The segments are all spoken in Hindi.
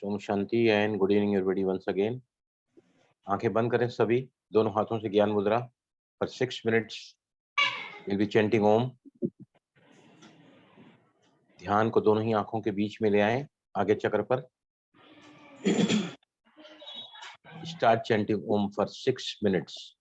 Om Shanti and good evening everybody once again. आंखें बंद करें सभी, दोनों हाथों से ज्ञान मुद्रा। For 6 minutes will be chanting Om. ध्यान को दोनों ही आंखों के बीच में ले आए, आगे चक्र पर। Start chanting Om for 6 minutes.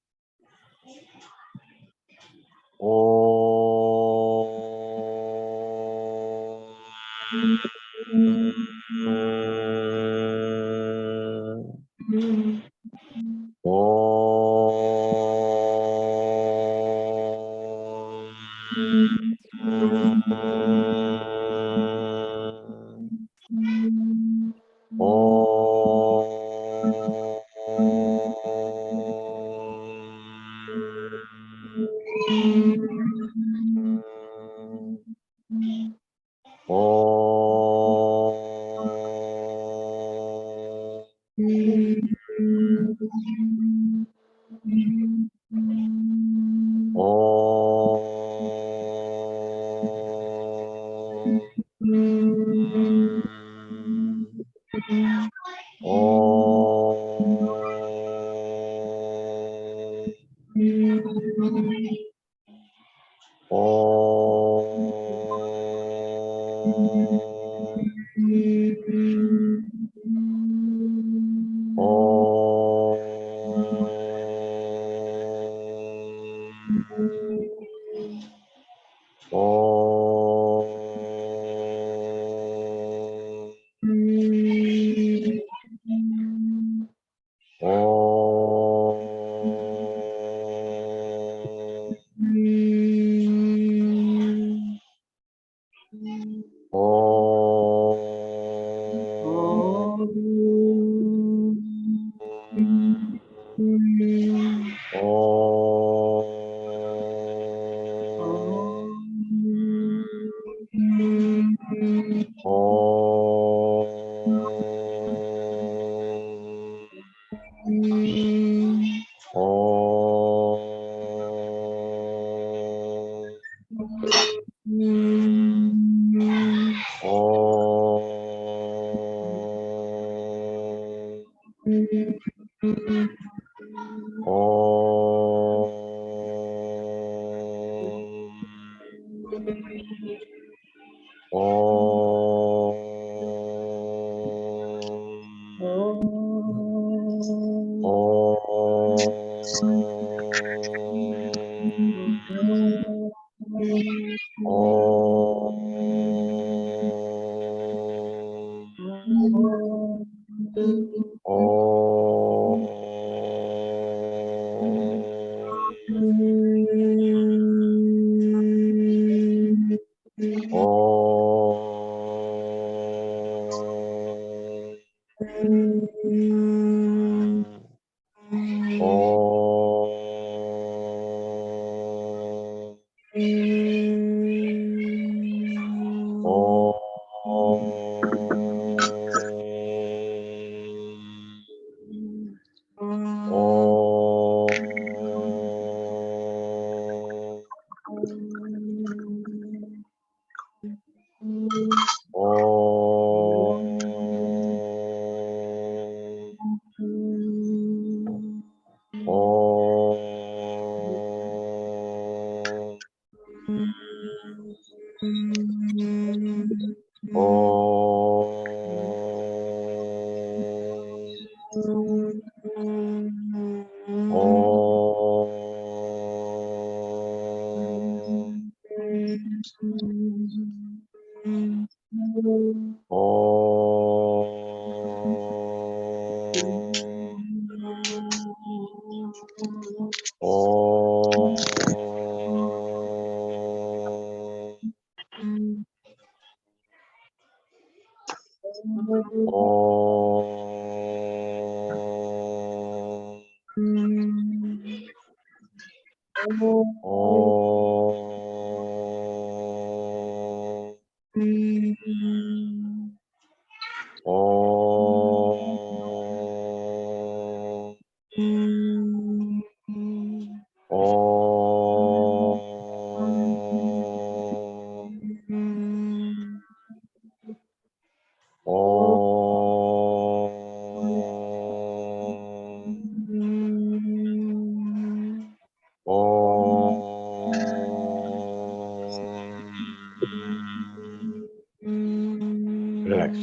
Relax.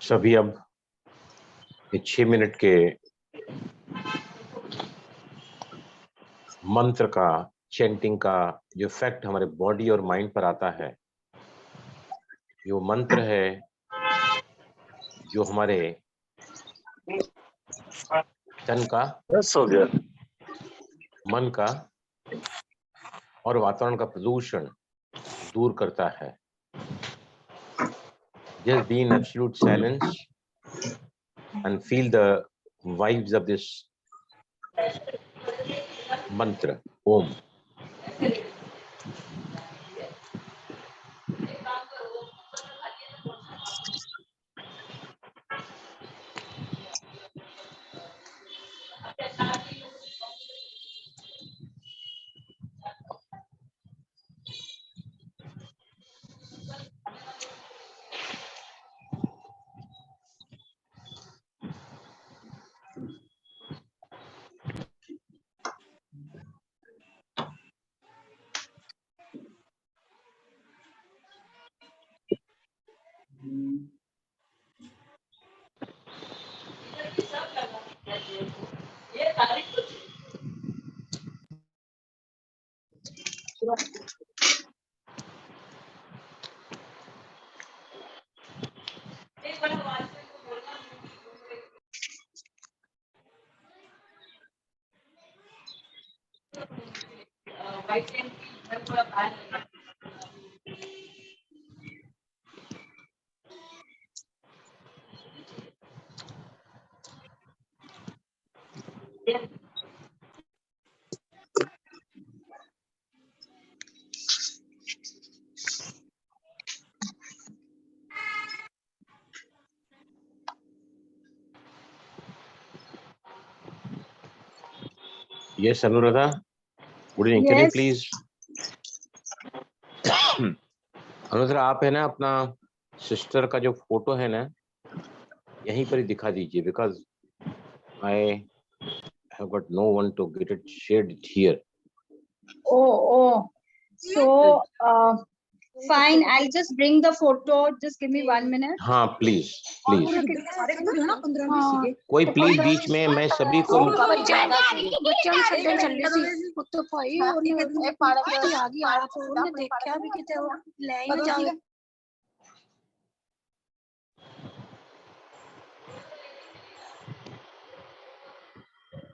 सभी अब 6 मिनट के मंत्र का, चैंटिंग का जो इफेक्ट हमारे बॉडी और माइंड पर आता है, जो मंत्र है जो हमारे तन का, मन का और वातावरण का प्रदूषण दूर करता है। Just be in absolute silence and feel the vibes of this mantra. Om. Yes, Anuradha. Good evening. Can you please? Anuradha, आप है ना अपना सिस्टर का जो फोटो है ना यहीं पर ही दिखा दीजिए, because I have got no one to get it shared here. Oh. So, fine. I'll just bring the photo. Just give me 1 minute. हाँ, प्लीज प्लीज कोई प्लीज बीच में, मैं सभी को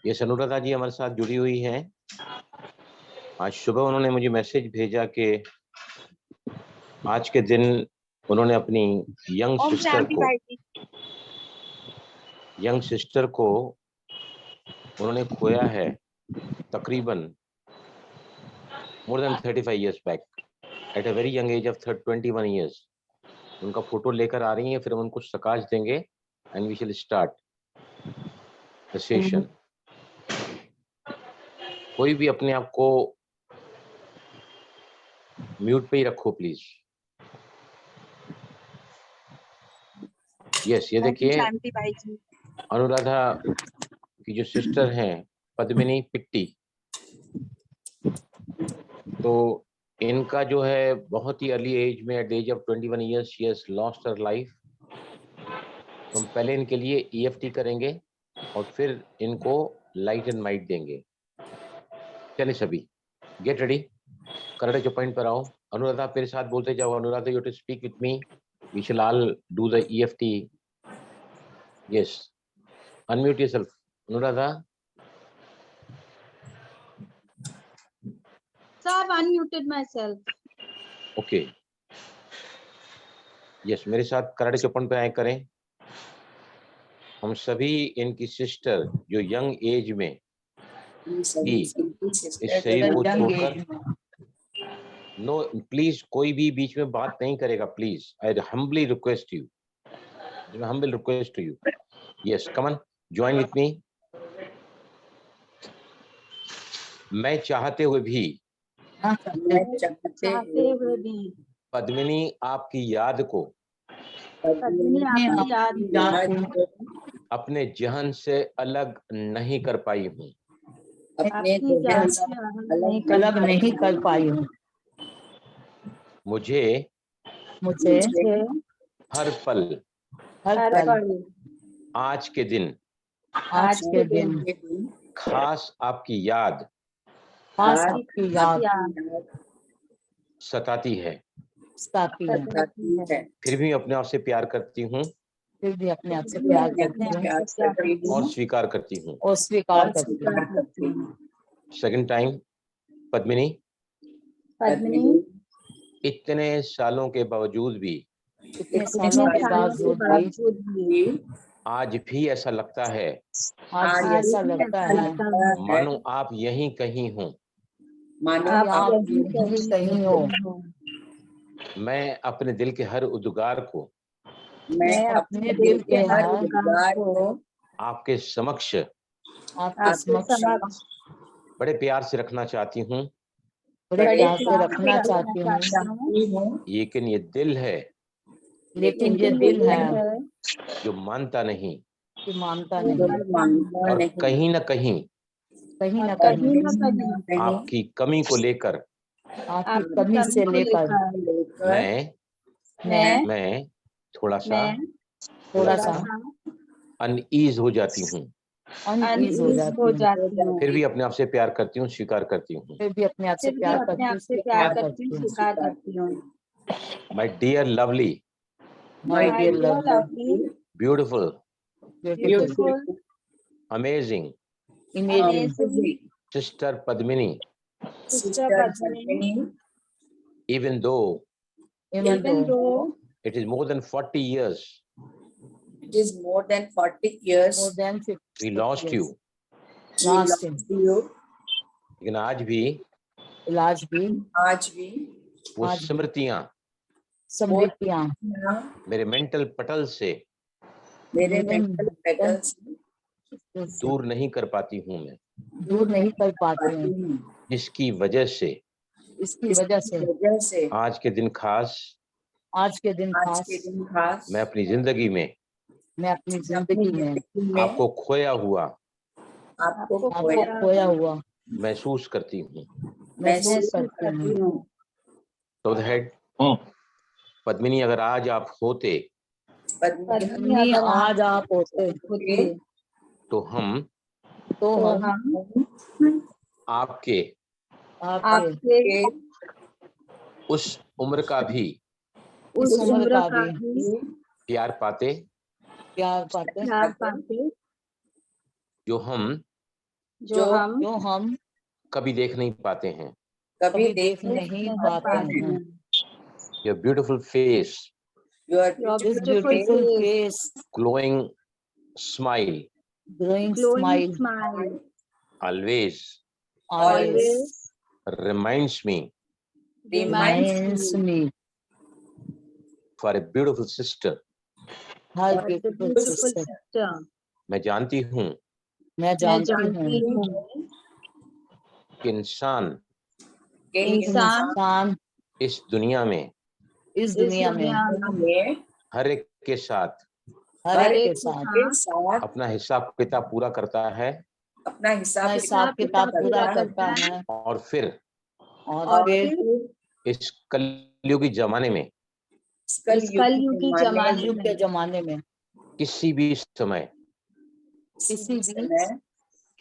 ये अनुराधा जी हमारे साथ जुड़ी हुई है। आज सुबह उन्होंने मुझे मैसेज भेजा कि आज के दिन उन्होंने अपनी यंग सिस्टर को उन्होंने खोया है तकरीबन more than 35 years back at a very young age of 21 years। उनका फोटो लेकर आ रही हैं, फिर हम उनको सकाश देंगे and we shall start the session. कोई भी अपने आप को म्यूट पे ही रखो प्लीज। यस, ये देखिए अनुराधा की जो सिस्टर हैं पद्मिनी पिट्टी, तो इनका जो है बहुत ही अर्ली एज में, at the age of 21 years she has lost her life. तो हम पहले इनके लिए EFT करेंगे और फिर इनको लाइट एंड माइट देंगे। चलिए सभी गेट रेडी, करड़े जो पॉइंट पर आओ। अनुराधा मेरे साथ बोलते जाओ। Anuradha, you too speak with me, we shall all do the EFT। Yes, unmute yourself Anuradha. So I've unmuted myself. Okay, yes, मेरे साथ करड़े चौपन पे आए करें। हम सभी इनकी सिस्टर जो यंग एज में ही इस शरीर को छोड़कर, नो प्लीज कोई भी बीच में बात नहीं करेगा please. I humbly request you, humble request to you. Yes, come on, join with me. मैं चाहते हुए भी पद्मिनी आपकी याद को अपने जहन से अलग नहीं कर पाई हूँ। अलग नहीं कर पाई हूँ। मुझे मुझे हर पल हर पल आज के दिन आज के दिन खास आपकी याद खास आपकी याद सताती है। सताती है। फिर भी अपने आप से प्यार करती हूँ फिर भी अपने आप से प्यार करती हूँ और स्वीकार करती हूँ। और स्वीकार करती हूँ। सेकंड टाइम, पद्मिनी, इतने सालों के बावजूद भी इतने सालों के बावजूद भी आज भी ऐसा लगता है आज भी ऐसा लगता है मानो आप यहीं कहीं हो। आप यहीं कहीं हो। मैं अपने दिल के हर उद्गार को मैं अपने दिल के हर उद्गार को आपके समक्ष आपके समक्ष बड़े प्यार से रखना चाहती हूँ। बड़े प्यार से रखना चाहती हूँ। लेकिन ये दिल है लेकिन ये दिल है जो मानता नहीं कि मानता नहीं और कहीं ना कहीं कहीं ना कहीं आपकी कमी को लेकर आपकी कमी से लेकर मैं थोड़ा सा अनईज हो जाती हूँ। अनईज हो जाती हूँ। फिर भी अपने आप से प्यार करती हूँ, स्वीकार करती हूँ। फिर भी अपने आप से प्यार करती हूँ। My dear lovely, My dear lovely, beautiful, beautiful, amazing amazing, sister Padmini, even though even though it is more than 40 years it is more than 40 years more than 50 we lost years. you, we lost you, लेकिन आज भी आज भी वो आज भी स्मृतियां स्मृतियां मेरे मेंटल पटल से मेरे मेंटल पैटर्न से दूर नहीं कर पाती हूँ मैं, दूर नहीं कर पाती हूँ। जिसकी वजह से इसकी वजह से आज के दिन खास आज के दिन खास मैं अपनी जिंदगी में आपको खोया हुआ महसूस करती हूँ। तो हेड पद्मिनी, अगर आज आप होते पद्मिनी आज आप होते तो हम आपके उस उम्र का भी प्यार पाते जो हम कभी देख नहीं पाते हैं। Your beautiful face, beautiful face, glowing smile, always reminds me for a beautiful sister. मैं जानती हूँ कि इंसान इस दुनिया में हर एक के साथ अपना हिसाब किताब पूरा करता है और फिर इस कलयुगी जमाने में किसी भी समय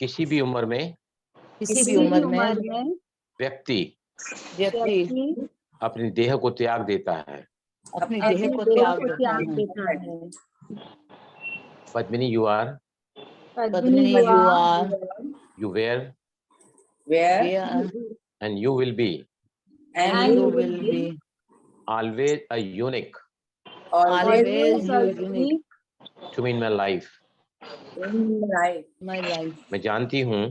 किसी भी उम्र में व्यक्ति अपनी देह को त्याग देता है। Padmini, you are, you were, and you will be always a unique to me in my life. मैं जानती हूँ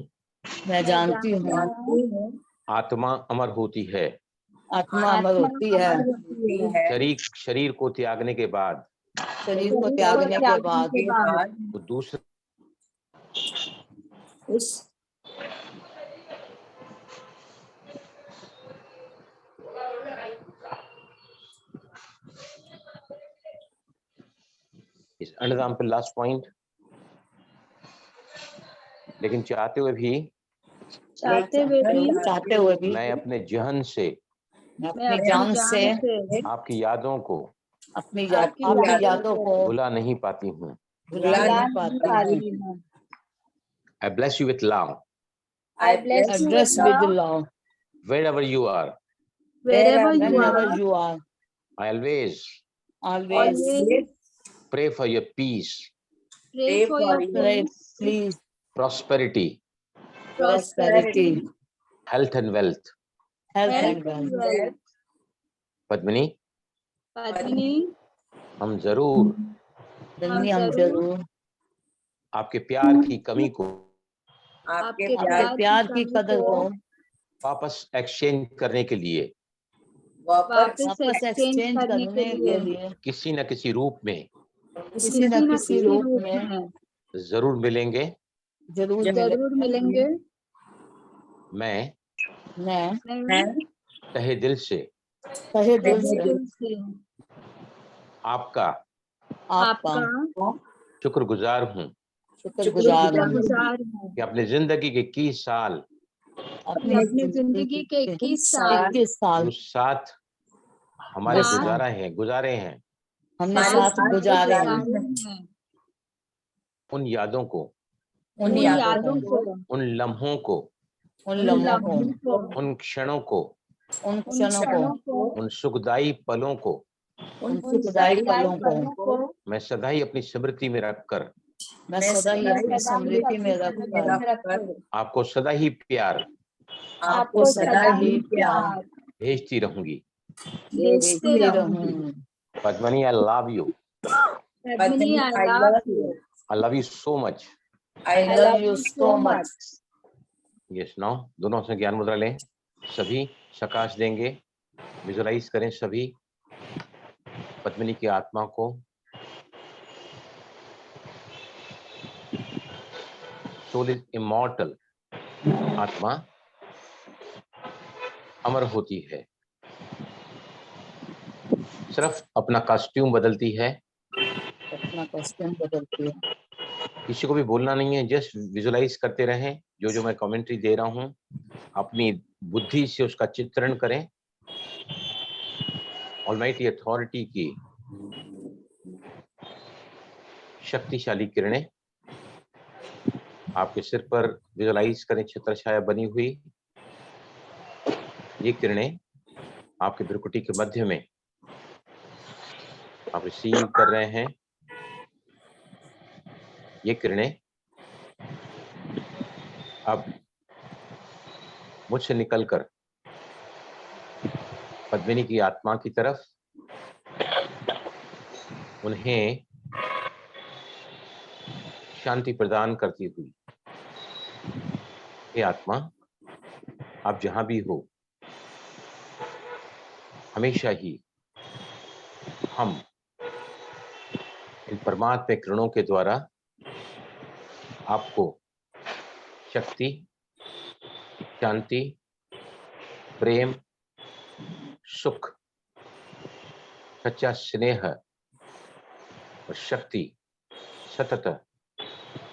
आत्मा अमर होती है। शरीर को त्यागने के बाद वो दूसरा इस एग्जाम्पल लास्ट पॉइंट। लेकिन चाहते हुए भी मैं अपने जहन से मैं मैं अपनी जान से आपकी यादों को अपनी आपकी आपकी यादों को भुला नहीं पाती हूँ। भुला नहीं पाती हूँ। I bless you with love I bless you Address with with love love wherever you are. wherever you whenever are. you are. I always Always Always pray for your peace, pray for your pray, peace, please, prosperity, prosperity, health and wealth. health health and and wealth. wealth. Padmini, पत्नी, हम जरूर धन्य हम जरूर जरूर आपके प्यार की कमी को आपके आपके प्यार की कदर को वापस एक्सचेंज करने के लिए वापस वापस एक्सचेंज करने के लिए किसी न किसी रूप में किसी न किसी रूप में जरूर मिलेंगे। जरूर मिलेंगे। मैं मैं तहे दिल से तहे दिल से आपका आपका शुक्रगुजार हूँ शुक्रगुजार हूँ कि अपनी जिंदगी के 21 साल अपनी जिंदगी के 21 साल 21 साल जो साथ हमारे साथ गुजारे हैं हमने साथ गुजारे हैं। उन यादों को, उन यादों को, उन लम्हों को, उन लम्हों को, उन क्षणों को, उन क्षणों को, उन सुखदाई पलों को उन सुखदायी पलों को मैं सदा ही अपनी स्मृति में रखकर मैं सदा ही अपनी स्मृति में रखकर आपको सदा ही प्यार आपको सदा ही प्यार भेजती रहूंगी। भेजती रहूं। Padmini, I love you. पत्नी, I love you. I love you so much. I love you so much. Yes, now दोनों से ज्ञान मुद्रा लें। सभी सकाश देंगे। विजुलाइज करें सभी पद्मिनी की आत्मा को। Soul is immortal. आत्मा अमर होती है, सिर्फ अपना कॉस्ट्यूम बदलती है। अपना कॉस्ट्यूम बदलती है। किसी को भी बोलना नहीं है, जस्ट विजुलाइज करते रहें। जो मैं कमेंट्री दे रहा हूं अपनी बुद्धि से उसका चित्रण करें। ऑलमाइटी अथॉरिटी की शक्तिशाली किरणें आपके सिर पर विजुलाइज करें, छत्र छाया बनी हुई। ये किरणें आपके भ्रुकुटी के मध्य में आप रिसीव कर रहे हैं। ये किरणें अब मुझसे निकलकर पद्मिनी की आत्मा की तरफ उन्हें शांति प्रदान करती हुई। हे आत्मा, आप जहां भी हो, हमेशा ही हम इन परमात्मा किरणों के द्वारा आपको शक्ति, शांति, प्रेम, सुख, सच्चा स्नेह और शक्ति सतत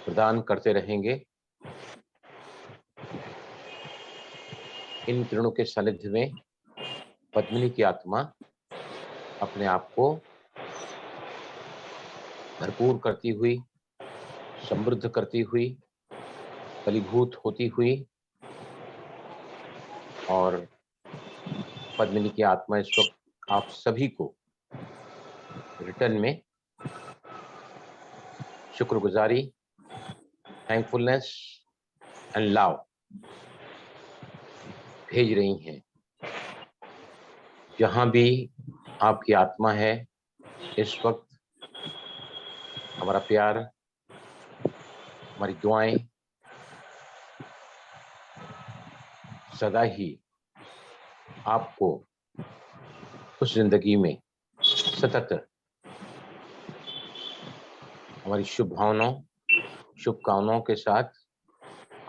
प्रदान करते रहेंगे। इन किरणों के सानिध्य में पद्मिनी की आत्मा अपने आप को भरपूर करती हुई, समृद्ध करती हुई, फलीभूत होती हुई और पद्मिनी की आत्मा इस वक्त आप सभी को रिटर्न में शुक्रगुजारी, थैंकफुलनेस एंड लव भेज रही हैं। जहां भी आपकी आत्मा है, इस वक्त हमारा प्यार, हमारी दुआएं सदा ही आपको उस जिंदगी में सतत हमारी शुभ भावनाओं, शुभकामनाओं के साथ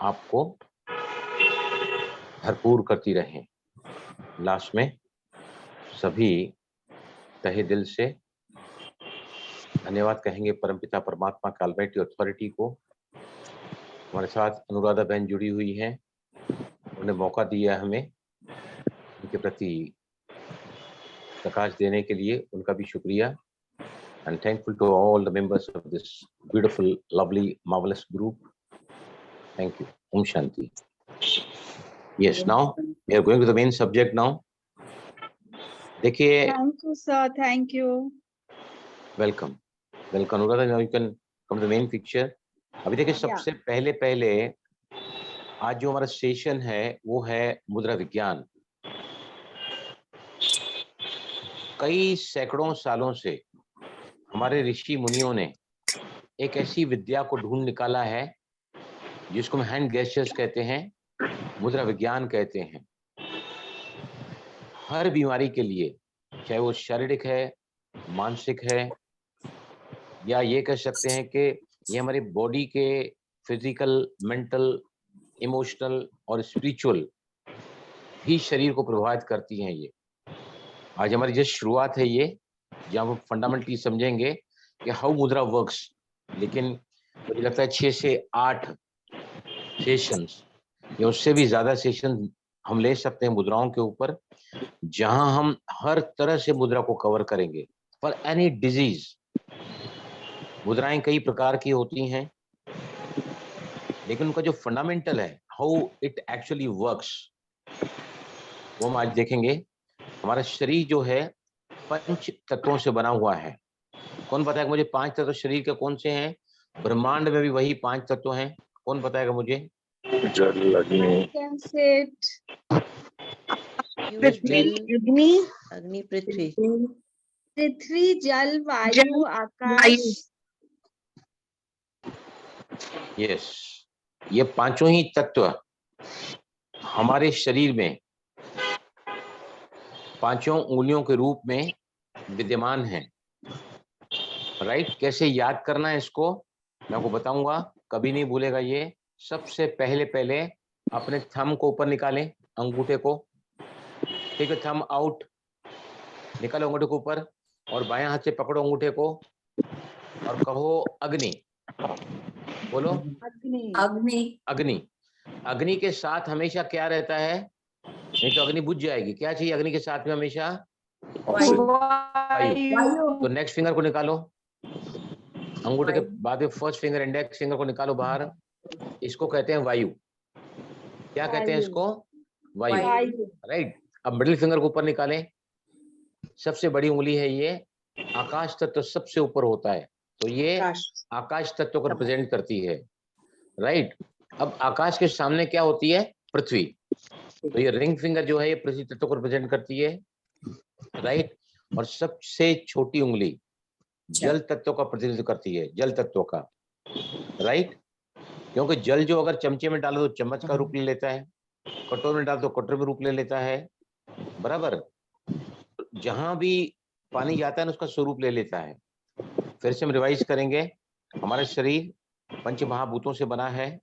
आपको भरपूर करती रहें। लास्ट में सभी तहे दिल से धन्यवाद कहेंगे परमपिता परमात्मा का ऑलमाइटी अथॉरिटी को। हमारे साथ अनुराधा बहन जुड़ी हुई हैं, उन्हें मौका दिया हमें। उनके प्रति प्रकाश देने के लिए उनका भी शुक्रिया। And thankful to all the members of this beautiful, lovely, marvelous group. Thank you. Om Shanti. Yes, now we are going to the main subject now. देखिए, Thank you, sir. Thank you. welcome. Welcome. Now you can come to the main picture. अभी देखिए, सबसे पहले आज जो हमारा सेशन है वो है मुद्रा विज्ञान। कई सैकड़ों सालों से हमारे ऋषि मुनियों ने एक ऐसी विद्या को ढूंढ निकाला है जिसको हम हैंड गेस्चर्स कहते हैं, मुद्रा विज्ञान कहते हैं। हर बीमारी के लिए, चाहे वो शारीरिक है, मानसिक है, या ये कह सकते हैं कि ये हमारी बॉडी के फिजिकल, मेंटल, इमोशनल और स्पिरिचुअल भी शरीर को प्रभावित करती हैं। ये आज हमारी जो शुरुआत है ये, जहाँ हम फंडामेंटली समझेंगे कि हाउ मुद्रा वर्क्स। लेकिन मुझे लगता है 6 से 8 सेशंस या उससे भी ज्यादा सेशन हम ले सकते हैं मुद्राओं के ऊपर, जहां हम हर तरह से मुद्रा को कवर करेंगे फॉर एनी डिजीज। मुद्राएं कई प्रकार की होती हैं, लेकिन उनका जो फंडामेंटल है, हाउ इट एक्चुअली वर्क्स, वो हम आज देखेंगे। हमारा शरीर जो है 5 तत्वों से बना हुआ है। कौन बताएगा मुझे 5 तत्व शरीर के कौन से हैं? ब्रह्मांड में भी वही 5 तत्व हैं। कौन बताएगा मुझे? जल, अग्नि, Can say it. अग्नि, पृथ्वी। पृथ्वी, जल, वायु, आकाश। यस, ये पांचों ही तत्व हमारे शरीर में 5 उंगलियों के रूप में विद्यमान हैं। राइट? कैसे याद करना है इसको मैं आपको बताऊंगा, कभी नहीं भूलेगा ये। सबसे पहले अपने थंब को ऊपर निकालें, अंगूठे को, ठीक है, थंब आउट, निकालो अंगूठे को ऊपर, और बाएं हाथ से पकड़ो अंगूठे को और कहो अग्नि। बोलो अग्नि। अग्नि। अग्नि। अग्नि के साथ हमेशा क्या रहता है? नहीं तो अग्नि बुझ जाएगी। क्या चाहिए अग्नि के साथ में हमेशा? वायु। तो नेक्स्ट फिंगर को निकालो, अंगूठे के बाद में फर्स्ट फिंगर, इंडेक्स फिंगर को निकालो बाहर। इसको कहते हैं वायु। क्या कहते हैं इसको? वायु। राइट। अब मिडिल फिंगर को ऊपर निकालें, सबसे बड़ी उंगली है ये, आकाश तत्व सबसे ऊपर होता है, तो ये आकाश तत्व को रिप्रेजेंट करती है। राइट। अब आकाश के सामने क्या होती है? पृथ्वी। तो ये रिंग फिंगर जो है ये पृथ्वी तत्व को रिप्रेजेंट करती है। राइट। और सबसे छोटी उंगली जल तत्व का प्रतिनिधित्व करती है, जल तत्व का। राइट। क्योंकि जल जो अगर चमचे में डालो तो चम्मच का रूप ले लेता है, कटोरे में डालो तो कटोरे में रूप ले लेता है, बराबर। जहां भी पानी जाता है ना उसका स्वरूप ले लेता है। फिर से हम रिवाइज करेंगे। हमारा शरीर 5 महाभूतों से बना है।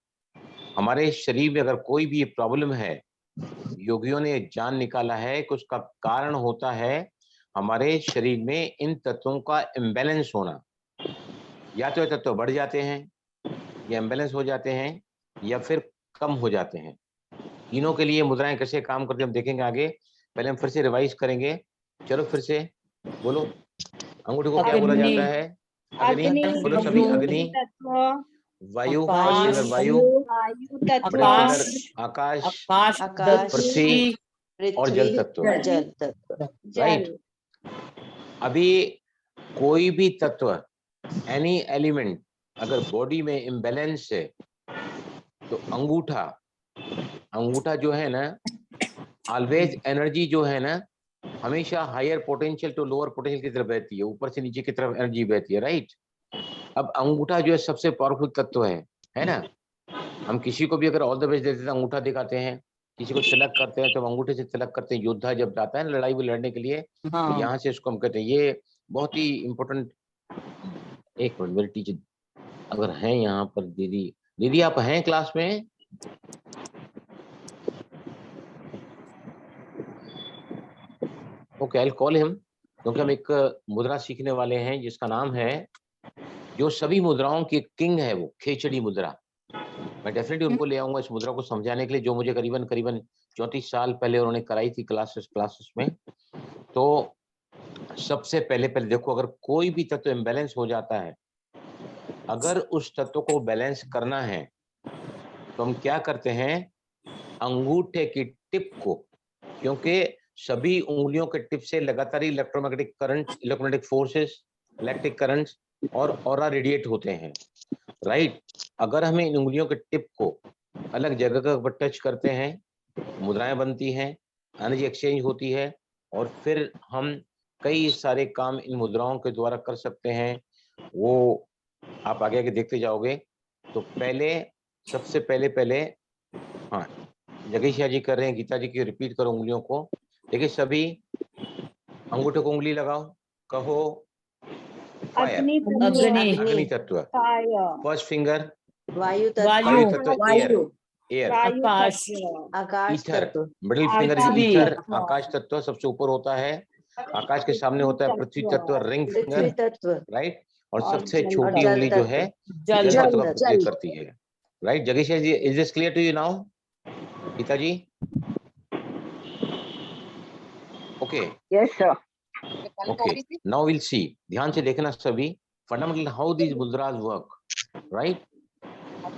हमारे शरीर में अगर कोई भी प्रॉब्लम है, योगियों ने जान निकाला है कि उसका कारण होता है हमारे शरीर में इन तत्वों का इम्बैलेंस होना। या तो ये तत्व बढ़ जाते हैं, या इम्बैलेंस हो जाते हैं, या फिर कम हो जाते हैं। तीनों के लिए मुद्राएं कैसे काम करती हैं हम देखेंगे आगे। पहले हम फिर से रिवाइज करेंगे। चलो फिर से बोलो, अंगूठे को क्या बोला जाता है? अग्नि। बोलो सभी, अग्नि। वायु, फर्स्ट फिंगर वायु, तत्व। आकाश, आकाश, पृथ्वी और जल तत्व। जल तत्व। राइट। अभी कोई भी तत्व, एनी एलिमेंट अगर बॉडी में इम्बैलेंस है तो अंगूठा जो है ना, ऑलवेज एनर्जी जो है ना हमेशा higher potential to lower potential की तरफ बहती है, ऊपर से नीचे की तरफ एनर्जी बहती है। राइट। अब अंगूठा जो है सबसे पावरफुल तत्व है ना। हम किसी को भी अगर ऑल द बेस्ट देते हैं अंगूठा दिखाते हैं, किसी को तिलक करते हैं तो अंगूठे से तिलक करते हैं। योद्धा जब जाता है ना लड़ाई में लड़ने के लिए, तो यहाँ से इसको हम कहते हैं। ये बहुत ही इम्पोर्टेंट। एक मिनट, मेरी टीचर अगर हैं यहाँ पर, दीदी आप हैं क्लास में? Okay, I will call him, क्योंकि हम एक मुद्रा सीखने वाले हैं जिसका नाम है, जो सभी मुद्राओं की किंग है, वो खेचड़ी मुद्रा। मैं डेफिनेटली उनको ले आऊंगा इस मुद्रा को समझाने के लिए, जो मुझे करीबन 34 साल पहले उन्होंने कराई थी क्लासेस में। तो सबसे पहले पहले देखो, अगर कोई भी तत्व इम्बैलेंस हो जाता है, अगर उस तत्व को बैलेंस करना है तो हम क्या करते हैं, अंगूठे की टिप को, क्योंकि सभी उंगलियों के टिप से लगातार electromagnetic current, electromagnetic forces, electric currents और ऑरा रेडिएट होते हैं, राइट। अगर हमें इन उंगलियों के टिप को अलग जगह पर टच करते हैं, मुद्राएं बनती हैं, एनर्जी एक्सचेंज होती है, और फिर हम कई सारे काम इन मुद्राओं के द्वारा कर सकते हैं। वो आप आगे आगे देखते जाओगे। तो पहले, सबसे पहले हाँ, जगेशिया जी कर रहे हैं, गीता जी की रिपीट करो उंगलियों को। देखिए सभी अंगूठे को उंगली लगाओ, कहो फायर, अग्नि अग्नि। अग्नि तत्व। फायर, फर्स्ट फिंगर वायु वायु। वायु तत्व, एयर, एयर। आकाश। आकाश ईथर, तत्व, मिडिल फिंगर पृथ्वी। ईथर, आकाश तत्व सबसे ऊपर होता है। आकाश के सामने होता है पृथ्वी तत्व, रिंग पृथ्वी फिंगर, तत्व राइट। और और सबसे जल छोटी जल उंगली जो तत्व। है जल जल तत्व का तत्व। प्रतिनिधित्व करती है, राइट। जगेशिया ji, is this clear to you now? Gita ji, okay yes sir. Okay, now will see. ध्यान से देखना सभी, fundamental how these mudras work, right.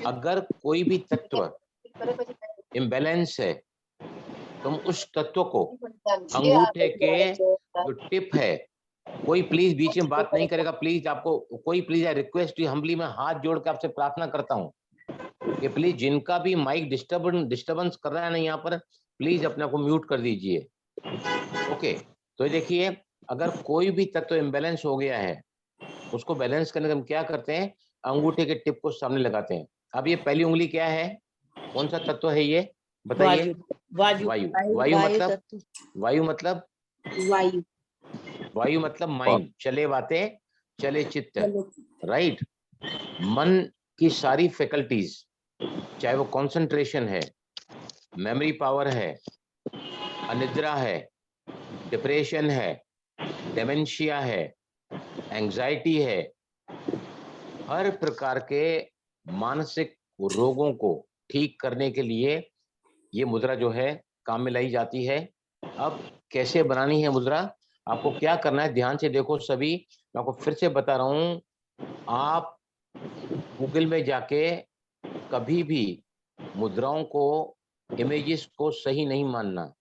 अगर कोई भी तत्व इम्बैलेंस है तो हम उस तत्व को अंगूठे के जो टिप है, कोई प्लीज बीच में बात नहीं करेगा, प्लीज आपको कोई, please I request you humbly, मैं हाथ जोड़ के आपसे प्रार्थना करता हूँ कि प्लीज जिनका भी माइक डिस्टर्बेंस कर रहा है ना यहाँ पर, प्लीज अपने आप को म्यूट कर दीजिए। ओके, तो ये देखिए, अगर कोई भी तत्व इम्बैलेंस हो गया है, उसको बैलेंस करने के हम क्या करते हैं, अंगूठे के टिप को सामने लगाते हैं। अब ये पहली उंगली क्या है, कौन सा तत्व है ये बताइए? वायु। वायु। वायु मतलब, तत्व, वायु मतलब, वायु, वायु मतलब माइंड, चले बातें चले चित्त, राइट। मन की सारी फैकल्टीज, चाहे वो कंसंट्रेशन है, मेमोरी पावर है, अनिद्रा है, डिप्रेशन है, डेमेंशिया है, एंजाइटी है, हर प्रकार के मानसिक रोगों को ठीक करने के लिए ये मुद्रा जो है काम में लाई जाती है। अब कैसे बनानी है मुद्रा, आपको क्या करना है, ध्यान से देखो सभी, मैं आपको फिर से बता रहा हूं, आप गूगल में जाके कभी भी मुद्राओं को, इमेजेस को सही नहीं मानना।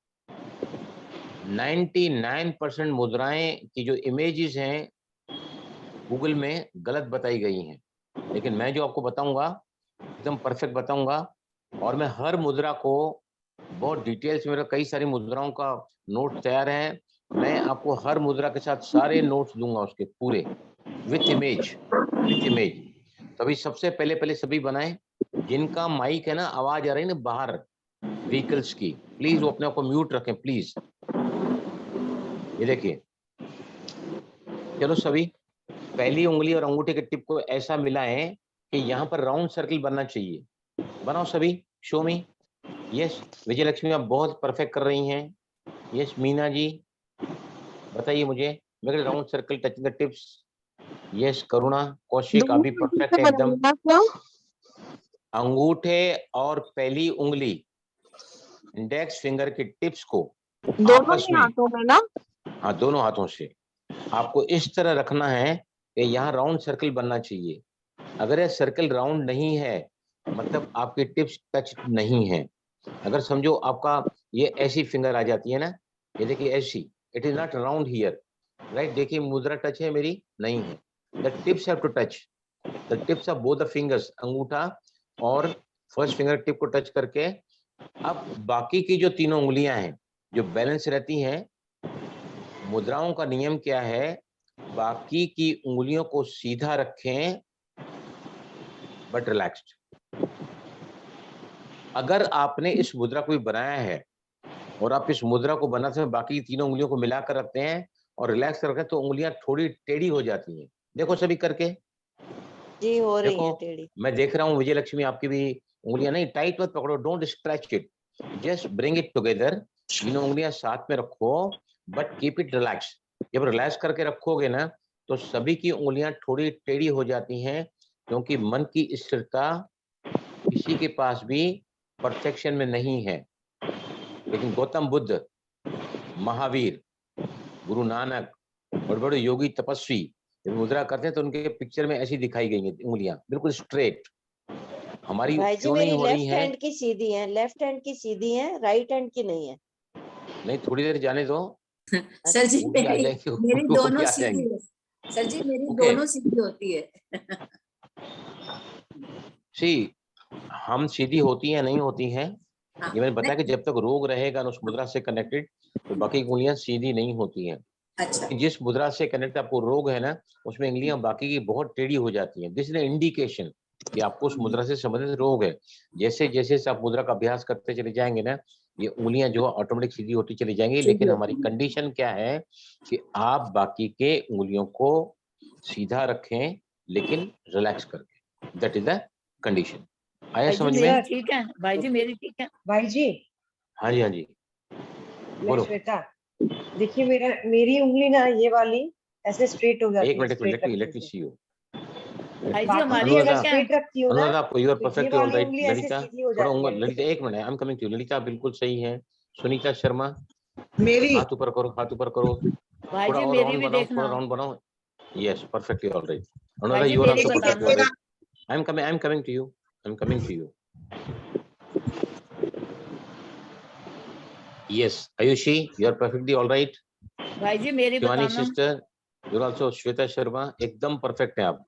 99% मुद्राएं की जो इमेजेस हैं गूगल में गलत बताई गई हैं, लेकिन मैं जो आपको बताऊंगा एकदम परफेक्ट बताऊंगा। और मैं हर मुद्रा को बहुत डिटेल्स, मेरा कई सारी मुद्राओं का नोट तैयार है, मैं आपको हर मुद्रा के साथ सारे नोट्स दूंगा उसके पूरे, विथ इमेज, विथ इमेज। तो अभी सबसे पहले पहले सभी बनाएं, जिनका माइक है ना, आवाज आ रही है ना बाहर व्हीकल्स की, प्लीज वो अपने आप को म्यूट रखें प्लीज। ये देखिए, चलो सभी, पहली उंगली और अंगूठे के टिप को ऐसा मिलाएं कि यहाँ पर राउंड सर्कल बनना चाहिए। बनाओ सभी, शो मी। यस विजय लक्ष्मी, आप बहुत परफेक्ट कर रही हैं। यस मीना जी, बताइए मुझे, मेरे round circle touching the tips. Yes Karuna, Kaushik, आप भी परफेक्ट एकदम। अंगूठे और पहली उंगली, इंडेक्स फिंगर के टिप्स को आपस में, हाथों में ना, हाँ दोनों हाथों से आपको इस तरह रखना है कि यहाँ राउंड सर्कल बनना चाहिए। अगर ये सर्कल राउंड नहीं है मतलब आपकी टिप्स टच नहीं है। अगर समझो आपका ये ऐसी फिंगर आ जाती है ना, ये देखिए ऐसी, it is not round here, right. देखिए मुद्रा टच है मेरी, नहीं है। The tips have to touch, the tips of both the fingers, अंगूठा और फर्स्ट फिंगर टिप को टच करके। अब बाकी की जो तीनों उंगलियां हैं जो बैलेंस रहती हैं, मुद्राओं का नियम क्या है, बाकी की उंगलियों को सीधा रखें बट रिलैक्स्ड। अगर आपने इस मुद्रा को भी बनाया है और आप इस मुद्रा को बनाते समय बाकी तीनों उंगलियों को मिलाकर रखते हैं और रिलैक्स कर रखते हैं, तो उंगलियां थोड़ी टेढ़ी हो जाती हैं। देखो सभी करके, जी हो रही है देखो टेढ़ी। मैं देख रहा हूँ विजय लक्ष्मी, आपकी भी उंगलियां नहीं टाइट मत पकड़ो, don't stretch it, just bring it together. तीनों उंगलियां साथ में रखो बट कीप इट रिलैक्स। जब रिलैक्स करके रखोगे ना तो सभी की उंगलियां थोड़ी टेढ़ी हो जाती हैं, क्योंकि मन की स्थिरता किसी के पास भी परफेक्शन में नहीं है। लेकिन गौतम बुद्ध, महावीर, गुरु नानक, बड़े बड़े योगी तपस्वी जब मुद्रा करते हैं तो उनके पिक्चर में ऐसी दिखाई गई हैं उंगलियां बिल्कुल स्ट्रेट। हमारी भाई जी क्यों नहीं मेरी हो रही लेफ्ट हैं? हैंड की सीधी है, लेफ्ट हैंड की सीधी है, राइट हैंड की नहीं है। नहीं, थोड़ी देर जाने दो, सर जी वो भी आ जाएंगे, मेरी वो दोनों भी आ सीधी जाएंगे। है। सर जी मेरी ओके, दोनों सीधी होती है। सी हम सीधी होती हैं नहीं होती हैं, हाँ, ये मैंने बताया कि जब तक रोग रहेगा ना उस मुद्रा से कनेक्टेड तो बाकी उंगलियां सीधी नहीं होती हैं। अच्छा जिस मुद्रा से कनेक्ट आपको रोग है ना उसमें उंगलियां बाकी की बहुत टेढ़ी हो जाती हैं। दिस इज इंडिकेशन कि आपको उस मुद्रा से संबंधित रोग है। जैसे जैसे आप मुद्रा का अभ्यास करते चले जाएंगे ना ये उंगलियां जो ऑटोमेटिक सीधी होती चली जाएंगी। लेकिन हमारी कंडीशन क्या है कि आप बाकी के उंगलियों को सीधा रखें लेकिन रिलैक्स करके। That is the condition. आया भाई जी समझ मेरी में? ठीक है, भाई जी मेरी ठीक है। भाई जी हाँ जी, हाँ जी, मैं बोलो। श्वेता, देखिए मेरी उंगली ना ये वाली ऐसे स्ट्रेट हो जाती एक है, मिनट, स्ट्रेट लेट रखने मी से। सी यू। भाई जी बाकी हमारी की अगर अनुराधा, ठीक है। स्ट्रेट रखती हूँ ना अनुराधा यू आर तो ये परफेक्टली ऑल वाली राइट। उंगली ऐसे ललिता सीधी हो थोड़ा जाती है। ललिता एक minute, I am coming to. Lalita बिल्कुल सही है। सुनीता शर्मा मेरी हाथ ऊपर करो, हाथ ऊपर करो। भाई थोड़ा जी और मेरी राउंड भी बनाओ, थोड़ा देखना। राउंड बनाओ। Yes, perfectly all right. भाई अनुराधा जी यू आर मेरी आल्सो परफेक्टली बताना। All right. I am coming to you, I am coming to you. Yes Ayushi, you are perfectly all right. भाई जी मेरी शिवानी बताना। Sister you are also, Shweta Sharma एकदम परफेक्ट है आप।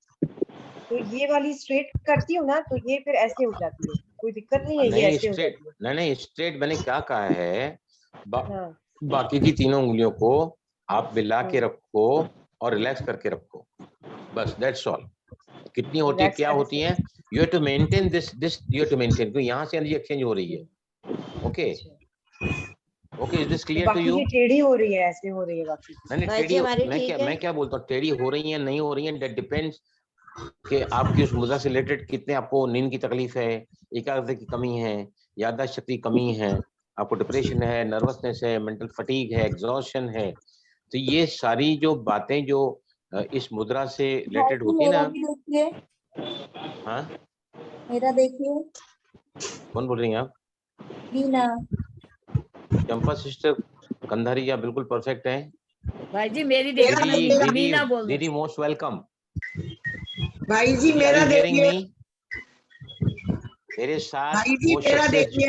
तो ये वाली स्ट्रेट करती हूँ ना तो ये फिर ऐसे हो जाती है, कोई दिक्कत नहीं है, ये नहीं ऐसे हो स्ट्रेट, जाती है। नहीं स्ट्रेट मैंने क्या कहा है, हाँ बाकी की तीनों उंगलियों को आप मिला के हाँ, रखो और रिलैक्स करके रखो, बस दैट्स ऑल। कितनी होती है, रिलैक्स क्या करने होती से। है? You have to maintain this you have to maintain, क्योंकि यहाँ से एनर्जी एक्सचेंज हो रही है। ओके अच्छा, ओके, इज दिस तो क्लियर टू बाकी यू? की टेढ़ी हो रही है, ऐसे हो रही है बाकी की। नहीं भाई जी टेढ़ी, हमारी ठीक है। मैं क्या बोलता हूँ, टेढ़ी हो रही है नहीं हो रही है, दैट डिपेंड्स कि आपकी उस मुद्रा से रिलेटेड कितने आपको नींद की तकलीफ है, एकाग्रता की कमी है, याददाश्त शक्ति की कमी है, आपको डिप्रेशन है, नर्वसनेस है, मेंटल फटीग है, एग्जॉशन है। तो ये सारी जो बातें जो इस मुद्रा से भाई रिलेटेड जी होती है मेरा ना। भी देखिए, हाँ, मेरा देखिए। कौन बोल रही हैं आप? रीना। चंपा सिस्टर कंधारी, आप बिल्कुल परफेक्ट हैं। भाई जी मेरी देखिए, मैं दीदी दीदी रीना बोल रही दीदी मोस्ट वेलकम। भाई जी दीदी आर मेरा यू हियरिंग देखिए, मी? मेरे साथ भाई जी वो मेरा शख्स, देखिए।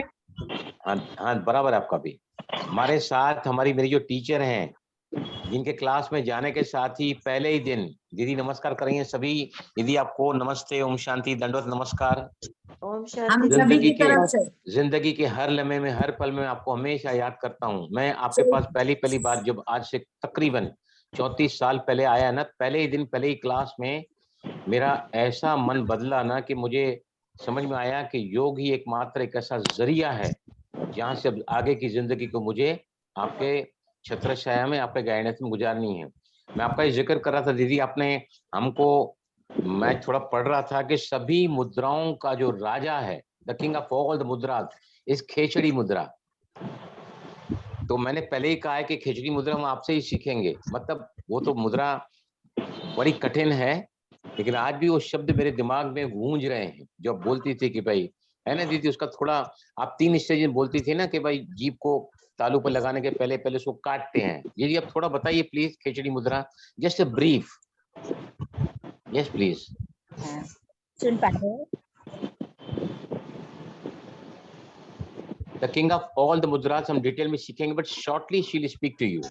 हाँ हाँ बराबर है आपका भी। हमारे साथ हमारी मेरी जो टीचर हैं जिनके क्लास में जाने के साथ ही पहले ही दिन, दीदी नमस्कार करेंगे सभी। दीदी आपको नमस्ते, ओम शांति, दंडवत नमस्कार। ओम हम शांति। सभी जिंदगी की के तरफ से। जिंदगी के हर लम्हे में, हर पल में आपको हमेशा याद करता हूँ। मैं आपके पास पहली बार जब आज से तकरीबन 34 साल पहले आया ना, पहले ही दिन पहले ही क्लास में मेरा ऐसा मन बदला ना कि मुझे समझ में आया कि योग ही एकमात्र एक ऐसा जरिया है जहां से अब आगे की जिंदगी को मुझे आपके छत्र छाया में, आपके गाइडेंस में गुजारनी है। मैं आपका ये जिक्र कर रहा था दीदी, आपने हमको, मैं थोड़ा पढ़ रहा था कि सभी मुद्राओं का जो राजा है, the king of all the मुद्रा इस खेचड़ी मुद्रा। तो मैंने पहले ही कहा है कि खेचड़ी मुद्रा हम आपसे ही सीखेंगे। मतलब वो तो मुद्रा बड़ी कठिन है, लेकिन आज भी वो शब्द मेरे दिमाग में गूंज रहे हैं जो आप बोलती थी कि भाई, है ना दीदी, उसका थोड़ा आप 3 स्टेज में बोलती थी ना कि भाई जीभ को तालू पर लगाने के पहले पहले उसको काटते हैं। ये आप थोड़ा बताइए प्लीज, खिचड़ी मुद्रा, just a brief. Yes please. सुन पा रहे हो? The king of all the mudras हम डिटेल में सीखेंगे, but shortly she will speak to you.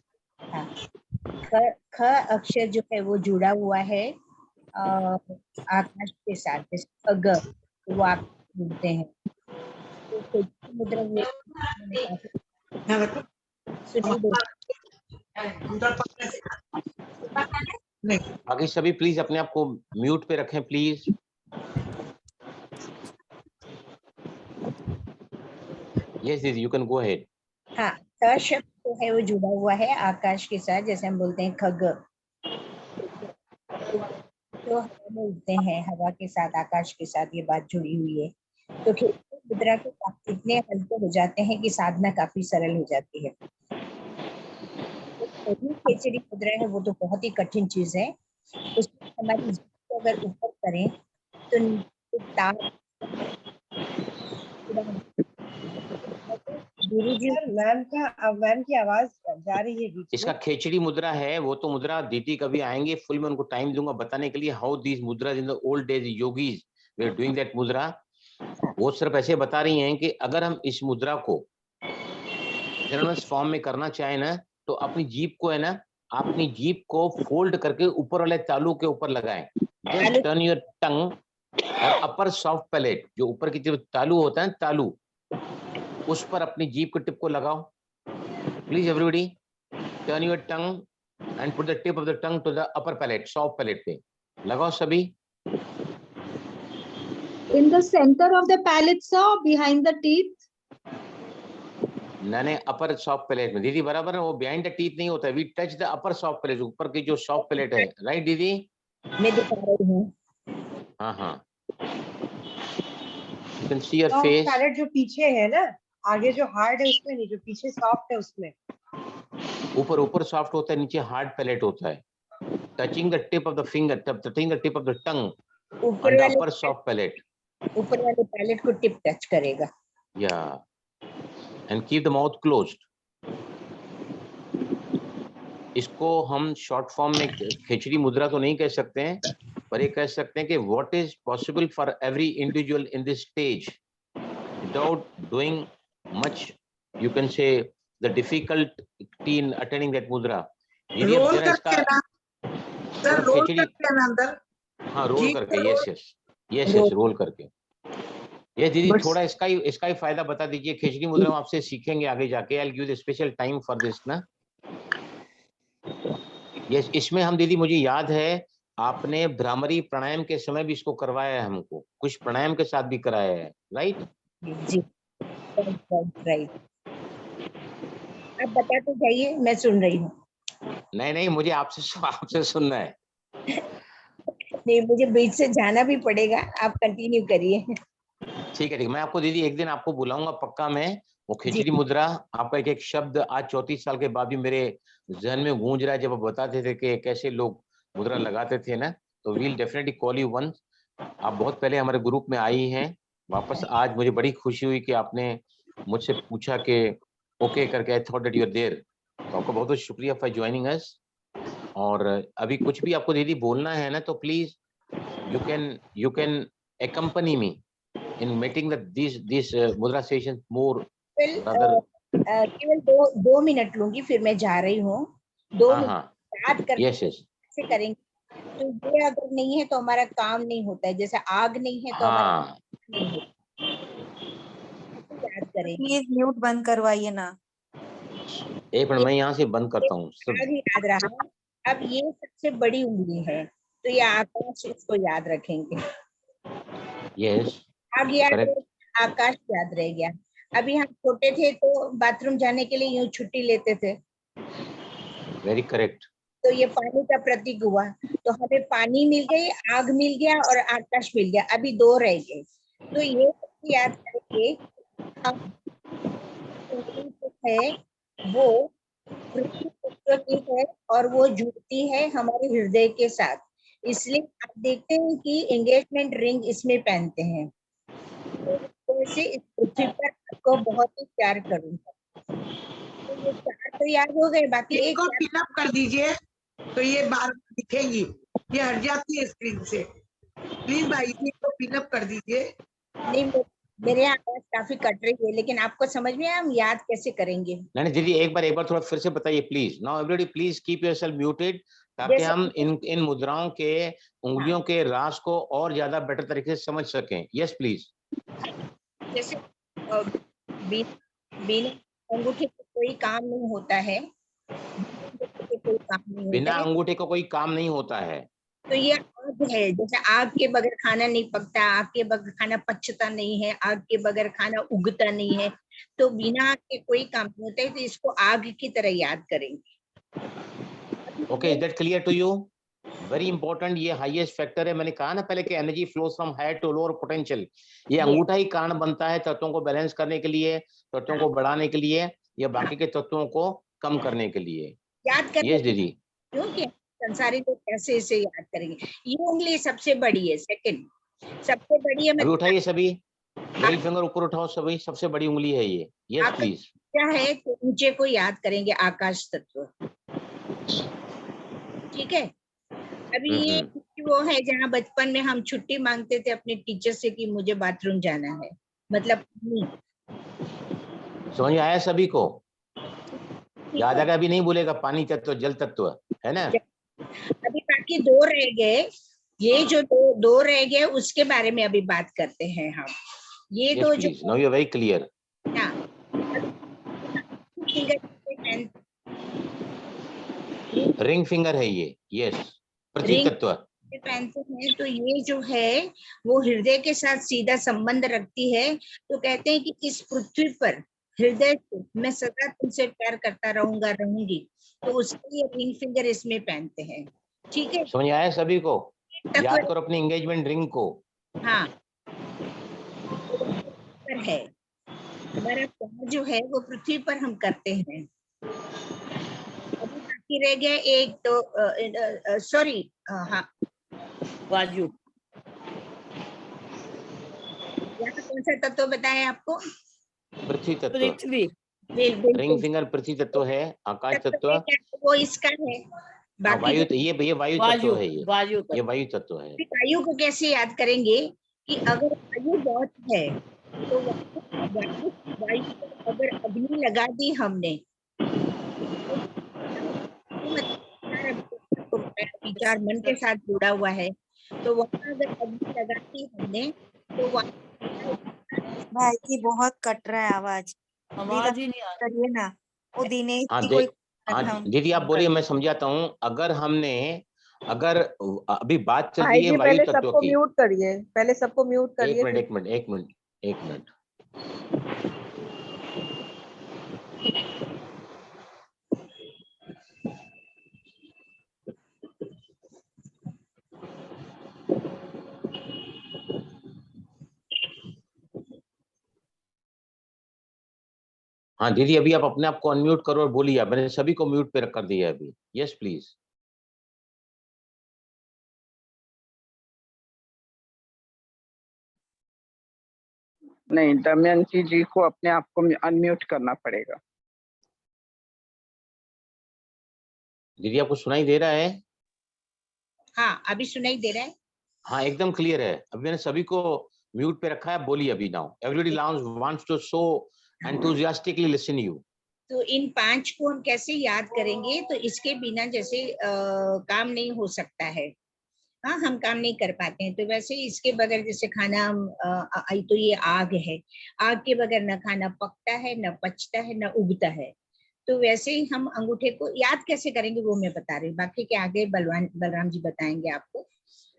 ख अक्षर जो है वो जुड़ा हुआ है आकाश के साथ, जैसे अग, तो वो आप बोलते हैं। तो खेचड़ी मुद्रा में सुनाई दे। बाकी सभी प्लीज अपने आप को म्यूट पे रखें प्लीज। यस दीदी, यू कैन गो अहेड। हाँ, ख शब्द जो है वो जुड़ा हुआ है आकाश के साथ, जैसे हम बोलते हैं खग। जो हवा में उड़ते हैं, हवा के साथ, आकाश के साथ ये बात जुड़ी हुई है। तो खेचड़ी मुद्रा के साथ इतने हल्के हो जाते हैं कि साधना काफी सरल हो जाती है। तो खेचड़ी मुद्रा है वो तो बहुत ही कठिन चीज है। उसमें हमारी जीभ को अगर ऊपर करें तो नीचे तार गुरु जी। सर मैम की आवाज जा रही है बीच इसका में। खेचड़ी मुद्रा है, वो तो मुद्रा दीदी कभी आएंगे, फुल में उनको टाइम दूंगा बताने के लिए how this mudra in the old days yogis they are doing that mudra. वो सिर्फ ऐसे बता रही हैं कि अगर हम इस मुद्रा को जनरल फॉर्म में करना चाहे ना, तो अपनी जीभ को है ना, अपनी जीभ को फोल्ड करके ऊपर वाले तालू के ऊपर लगाएं। जस्ट टर्न योर टंग और अपर सॉफ्ट पैलेट, जो ऊपर की तरफ तालू होता है तालू, उस पर अपनी जीभ के टिप को लगाओ। Please everybody turn your tongue and put the tip of the tongue to the upper palate, soft palate पे लगाओ सभी। In the center of the palate, sir, behind the teeth. मैंने अपर सॉफ्ट पैलेट में दीदी बराबर है, वो बिहाइंड द टीथ नहीं होता है, we touch the upper soft palate, ऊपर की जो सॉफ्ट पैलेट है, राइट दीदी? मैं दिखा रही हूँ। हाँ हाँ, you can see your face। Palate जो पीछे है ना, आगे जो हार्ड है उसमें नहीं, जो पीछे सॉफ्ट है उसमें। ऊपर ऊपर सॉफ्ट होता है, नीचे हार्ड पैलेट होता है। Touching the tip of the finger, touching the tip of the tongue on the upper soft palate. ऊपर वाले पैलेट को टिप टच करेगा। या and keep the mouth closed. इसको हम शॉर्ट फॉर्म में खिचड़ी मुद्रा तो नहीं कह सकते हैं, पर ये कह सकते हैं कि what is possible for every individual in this stage without doing much, you can say the difficulty in attaining that मुद्रा। यदि आप जरा इसका सर रोल खिचड़ी, करके ना अंदर, हाँ रोल करके, रोल। यस रोल करके। ये दीदी थोड़ा इसका ही फायदा बता दीजिए, खिचड़ी मुद्रा हम आपसे सीखेंगे आगे जाके। I will give the special time for this ना। यस, इसमें हम दीदी, मुझे याद है आपने भ्रामरी प्राणायाम के समय भी इसको करवाया है, हमको कुछ प्राणायाम के साथ भी कराया है, राइट? जी राइट। आप बताते जाइए, मैं सुन रही हूँ। नहीं, मुझे आपसे सुनना है। नहीं, मुझे बीच से जाना भी पड़ेगा, आप कंटिन्यू करिए। ठीक है, मैं आपको दीदी एक दिन आपको बुलाऊंगा पक्का। मैं वो खिचड़ी मुद्रा, आपका एक शब्द आज 34 साल के बाद भी मेरे जहन में गूंज रहा है, जब आप बताते थे कि कैसे लोग मुद्रा लगाते थे ना, तो we'll definitely call you once. आप बहुत पहले हमारे ग्रुप में आई हैं वापस, आज मुझे बड़ी खुशी हुई कि आपने मुझसे पूछा कि ओके करके, I thought that you are there. तो आपका बहुत बहुत शुक्रिया फॉर ज्वाइनिंग अस। और अभी कुछ भी आपको दीदी बोलना है ना, तो please you can accompany me in making these mudra sessions more rather। केवल दो मिनट लूंगी, फिर मैं जा रही हूँ। 2 मिनट याद कर यस कैसे करेंगे, तो ये अगर नहीं है तो हमारा काम नहीं होता है, जैसे आग नहीं है तो हमारा काम नहीं होता। याद करेंगे। प्लीज म्यूट बंद करवाइए ना। एक मिनट, मैं यहाँ से बंद करता हूँ। याद रहा। अब ये सबसे बड़ी उंगली है, तो ये आकाश, इसको याद रखेंगे। यस, आग याद, आकाश याद रह गया। अभी हम छोटे थे तो बाथरूम जाने के लिए यूं छुट्टी लेते थे। Very correct. तो ये पानी का प्रतीक हुआ, तो हमें पानी मिल गई, आग मिल गया और आकाश मिल गया, अभी 2 रह गए। तो ये याद करेंगे, है वो है और वो जुड़ती है हमारे हृदय के साथ, इसलिए आप देखते हैं कि एंगेजमेंट रिंग इसमें पहनते हैं। तो इस पृथ्वी पर आपको बहुत ही प्यार करूंगा। तो ये 4 तो याद हो गए, बाकी एक पिनअप कर दीजिए, तो ये बार दिखेगी, ये हट जाती है स्क्रीन से। प्लीज भाई इसको पिनअप कर दीजिए। नहीं, मेरे आवाज काफी कट रही है, लेकिन आपको समझ में आया हम याद कैसे करेंगे? नहीं दीदी, एक बार थोड़ा फिर से बताइए please. Now everybody please keep yourself muted, ताकि हम इन मुद्राओं के उंगलियों के राज को और ज्यादा बेटर तरीके से समझ सकें। Yes please. जैसे बिना अंगूठे के कोई काम नहीं होता है, बिना अंगूठे का कोई काम नहीं होता है। तो ये आग है, जैसे आग के बगैर खाना नहीं पकता, आग के बगैर खाना पचता नहीं है, आग के बगैर खाना उगता नहीं है, तो बिना आग के कोई काम नहीं होता है, तो इसको आग की तरह याद करेंगे। Okay, is that clear to you? Very important, ये हाईएस्ट फैक्टर है। मैंने कहा ना पहले कि energy flows from higher to lower potential. ये अंगूठा ही कारण बनता है तत्वों को बैलेंस करने के लिए, तत्वों को बढ़ाने के लिए, या बाकी के तत्वों को कम करने के लिए। याद करें। यस दीदी। क्योंकि संसारी लोग कैसे इसे याद करेंगे? ये उंगली सबसे बड़ी है, सेकंड सबसे बड़ी है। अभी उठाइए सभी, मिडिल फिंगर ऊपर उठाओ सभी, सबसे बड़ी उंगली है ये। Yes please. ऊंचा है तो ऊंचे को याद करेंगे आकाश तत्व, ठीक है। अभी ये वो है जहाँ बचपन में हम छुट्टी मांगते थे अपने टीचर से कि मुझे बाथरूम जाना है, मतलब समझ में आया सभी को? ज्यादा का भी नहीं बोलेगा, पानी तत्व, जल तत्व, है ना? अभी बाकी दो रह गए, ये जो दो रह गए उसके बारे में अभी बात करते हैं हम। ये yes, दो please. जो Now you are very clear. Ring finger है ये, यस, पृथ्वी रिंग तत्व पहनते हैं, तो ये जो है वो हृदय के साथ सीधा संबंध रखती है। तो कहते हैं कि इस पृथ्वी पर हृदय से मैं सदा तुमसे प्यार करता रहूंगा, रहूंगी, तो उसके लिए रिंग फिंगर इसमें पहनते हैं, ठीक है। समझ आया सभी को? याद करो अपनी एंगेजमेंट रिंग को। हाँ, पर है हमारा प्यार जो है वो पृथ्वी पर हम करते हैं। अभी बाकी रह गया एक तो सॉरी, हाँ, वायु, यहाँ कौन सा तत्व बताया आपको? पृथ्वी तत्व। पृथ्वी, रिंग फिंगर पृथ्वी तत्व है, आकाश तत्व वो इसका है। बाकी वायु, ये वायु तत्व है, ये वायु वायु तत्व है। वायु को कैसे याद करेंगे कि अगर वायु बहुत है तो वायु को अगर अग्नि लगा दी हमने, विचार मन के साथ जुड़ा हुआ है, तो वहां अगर अग्नि लगा दी हमने तो भाई की बहुत कट रहा है आवाज, आवाज ही नहीं आ रही। करिए ना। वो दिनेश हाँ जी देख, कोई हाँ दीदी आप बोलिए, मैं समझाता हूँ। अगर अभी बात चल रही है वायु पहले तत्व सबको की। म्यूट करिए, पहले सबको म्यूट करिए। एक मिनट। हाँ दीदी, अभी आप अपने आप को अनम्यूट करो और बोलिए। मैंने सभी को म्यूट पे कर दिया अभी। Yes please. नहीं, दमयंती जी को अपने आप को अनम्यूट करना पड़ेगा। दीदी आपको सुनाई दे रहा है? हाँ, अभी सुनाई दे रहा है। हाँ एकदम क्लियर है। अभी मैंने सभी को म्यूट पे रखा है। बोलिए अभी। Now everybody wants to so enthusiastically listen you. तो इन 5 को हम कैसे याद करेंगे? तो इसके बिना जैसे काम नहीं हो सकता है। हाँ, हम काम नहीं कर पाते हैं। तो वैसे इसके बगैर जैसे खाना तो ये आग है, आग के बगैर न खाना पकता है, न पचता है, न उगता है। तो वैसे ही हम अंगूठे को याद कैसे करेंगे वो मैं बता रही हूँ, बाकी के आगे बलराम जी बताएंगे आपको।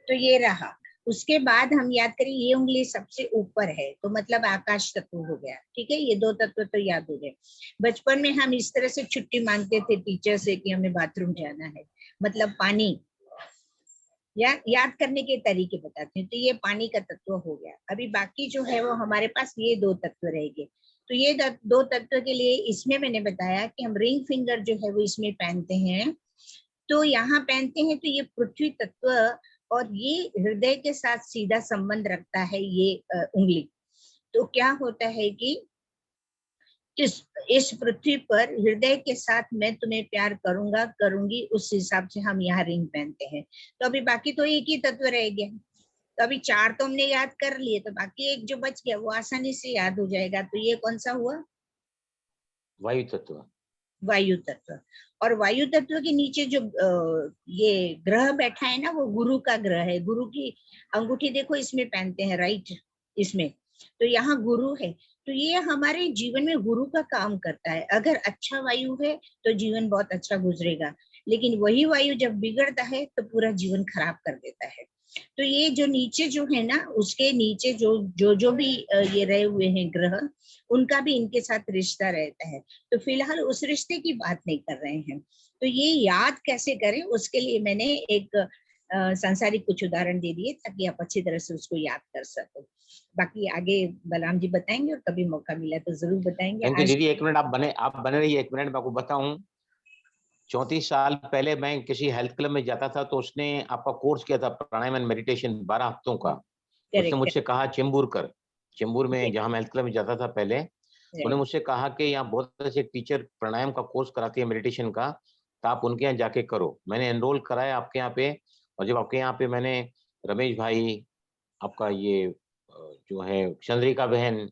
तो ये रहा। उसके बाद हम याद करें, ये उंगली सबसे ऊपर है तो मतलब आकाश तत्व हो गया, ठीक है। ये 2 तत्व तो याद हो गए। बचपन में हम इस तरह से छुट्टी मांगते थे टीचर से कि हमें बाथरूम जाना है, मतलब पानी। याद करने के तरीके बताते हैं। तो ये पानी का तत्व हो गया। अभी बाकी जो है वो हमारे पास ये 2 तत्व रहेंगे। तो ये 2 तत्व के लिए इसमें मैंने बताया कि हम रिंग फिंगर जो है वो इसमें पहनते हैं। तो यहाँ पहनते हैं तो ये पृथ्वी तत्व और ये हृदय के साथ सीधा संबंध रखता है ये उंगली। तो क्या होता है कि इस पृथ्वी पर हृदय के साथ मैं तुम्हें प्यार करूंगा, करूंगी, उस हिसाब से हम यहाँ रिंग पहनते हैं। तो अभी बाकी तो एक ही तत्व रह गया। तो अभी 4 तो हमने याद कर लिए, तो बाकी एक जो बच गया वो आसानी से याद हो जाएगा। तो ये कौन सा हुआ? वायु तत्व। वायु तत्व। और वायु तत्व के नीचे जो ये ग्रह बैठा है ना, वो गुरु का ग्रह है। गुरु की अंगूठी देखो इसमें पहनते हैं, राइट, इसमें। तो यहाँ गुरु है। तो ये हमारे जीवन में गुरु का काम करता है। अगर अच्छा वायु है तो जीवन बहुत अच्छा गुजरेगा, लेकिन वही वायु जब बिगड़ता है तो पूरा जीवन खराब कर देता है। तो ये जो नीचे जो है ना, उसके नीचे जो भी ये रहे हुए हैं ग्रह, उनका भी इनके साथ रिश्ता रहता है। तो फिलहाल उस रिश्ते की बात नहीं कर रहे हैं। तो ये याद कैसे करें उसके लिए मैंने एक सांसारिक कुछ उदाहरण दे दिए ताकि आप अच्छी तरह से उसको याद कर सको। बाकी आगे बलराम जी बताएंगे और कभी मौका मिला तो जरूर बताएंगे। थैंक यू दीदी। एक मिनट आप बने रहिए। 1 मिनट मैं आपको बताऊं। 34 साल पहले मैं किसी हेल्थ क्लब में जाता था, तो उसने आपका कोर्स किया था प्राणायाम एंड मेडिटेशन 12 हफ्तों का। उसने मुझसे कहा चेंबूर में जहां मैं हेल्थ क्लब में जाता था पहले, उन्होंने मुझसे कहा कि यहाँ बहुत अच्छे टीचर प्राणायाम का कोर्स कराती है, मेडिटेशन का, तो आप उनके यहाँ जाके करो। मैंने एनरोल कराया आपके यहाँ पे, और जब आपके यहाँ पे मैंने रमेश भाई, आपका ये जो है चंद्रिका बहन,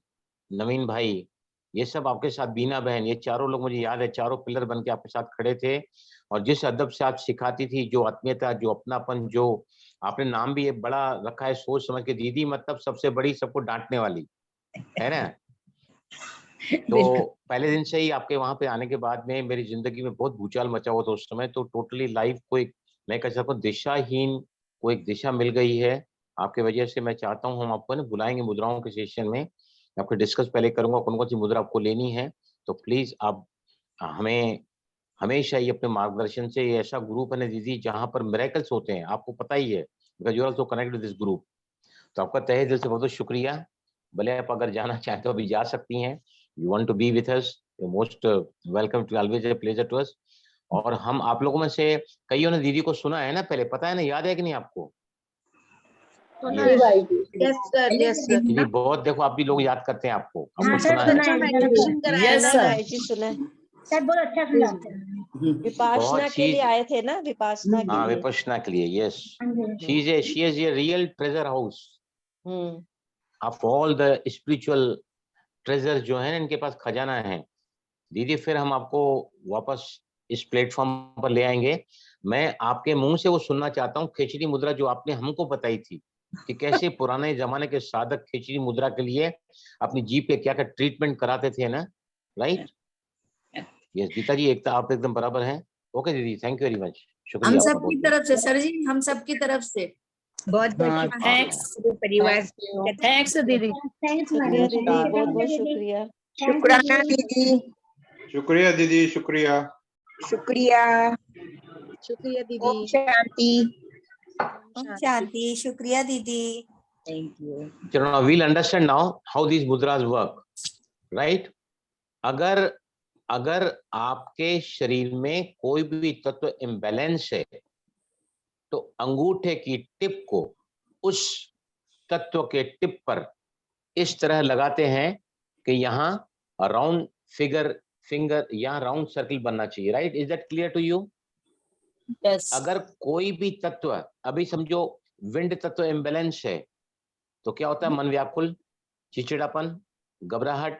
नवीन भाई, ये सब आपके साथ, बीना बहन, ये चारों लोग मुझे याद है, चारों पिलर बन के आपके साथ खड़े थे, और जिस अदब से आप सिखाती थी, जो आत्मीयता, जो अपनापन, जो आपने नाम भी ये बड़ा रखा है सोच समझ के, दीदी मतलब सबसे बड़ी, सबको डांटने वाली, है ना। तो पहले दिन से ही आपके वहां पे आने के बाद में मेरी जिंदगी में बहुत भूचाल मचा हुआ था उस समय, तो टोटली लाइफ को एक, मैं कह सकता हूँ दिशाहीन को एक दिशा मिल गई है आपके वजह से। मैं चाहता हूँ हम आपको ना बुलाएंगे मुद्राओं के सेशन में, आपको डिस्कस पहले करूंगा कौन कौन सी मुद्रा आपको लेनी है, तो प्लीज आप हमें हमेशा ही अपने मार्गदर्शन से, ये ऐसा ग्रुप है ना दीदी जहाँ पर मिरेकल्स होते हैं, आपको पता ही है, because you are also connected with this group. तो आपका तहे दिल से बहुत बहुत शुक्रिया। भले आप अगर जाना चाहें तो अभी जा सकती हैं, you want to be with us, you most welcome, to always a pleasure to us. और हम आप लोगों में से कईयों ने दीदी को सुना है ना पहले, पता है ना, याद है कि नहीं आपको? Yes sir, yes sir. दीदी बहुत, देखो आप भी लोग याद करते हैं आपको, हाँ आपको सर, सुना सुना है। है मेडिटेशन कराया सुना है भाई जी, सुना है। सर, बहुत अच्छा समझाते हैं। विपासना बहुत के लिए चीज, आए थे ना, विपासना के हाँ लिए। विपश्यना के लिए, यस, हाँ जी। She is a real treasure house hmm. Of all the spiritual treasure, जो है इनके पास खजाना है दीदी। फिर हम आपको वापस इस प्लेटफॉर्म पर ले आएंगे। मैं आपके मुंह से वो सुनना चाहता हूँ, खिचड़ी मुद्रा जो आपने हमको बताई थी कि कैसे पुराने जमाने के साधक खिचड़ी मुद्रा के लिए अपनी जीभ पे क्या क्या ट्रीटमेंट कराते थे ना, राइट? यस गीता जी, एक तो आप एकदम बराबर हैं। ओके दीदी, थैंक यू वेरी मच, शुक्रिया हम आपका सब की बहुत। तरफ से सर जी, हम सब की तरफ से बहुत बहुत हाँ, शुक्रिया थैंक्स पूरे परिवार से। थैंक्स दीदी। थैंक्स शुक्रिया मैडम, दीदी, बहुत बहुत शुक्रिया। शुक्राना दीदी, शुक्रिया दीदी, शुक्रिया। शुक्रिया। शुक्रिया ओम दीदी। शांति। ओम शांति। शुक्रिया दीदी। Thank you. चलो, now we'll understand now how these mudras work, right? अगर आपके शरीर में कोई भी तत्व इम्बैलेंस है, तो अंगूठे की टिप को उस तत्व के टिप पर इस तरह लगाते हैं कि यहाँ राउंड फिंगर यहाँ राउंड सर्किल बनना चाहिए, right? Is that clear to you? Yes. अगर कोई भी तत्व, अभी समझो विंड तत्व इम्बैलेंस है, तो क्या होता है? मन व्याकुल, चिड़चिड़ापन, घबराहट,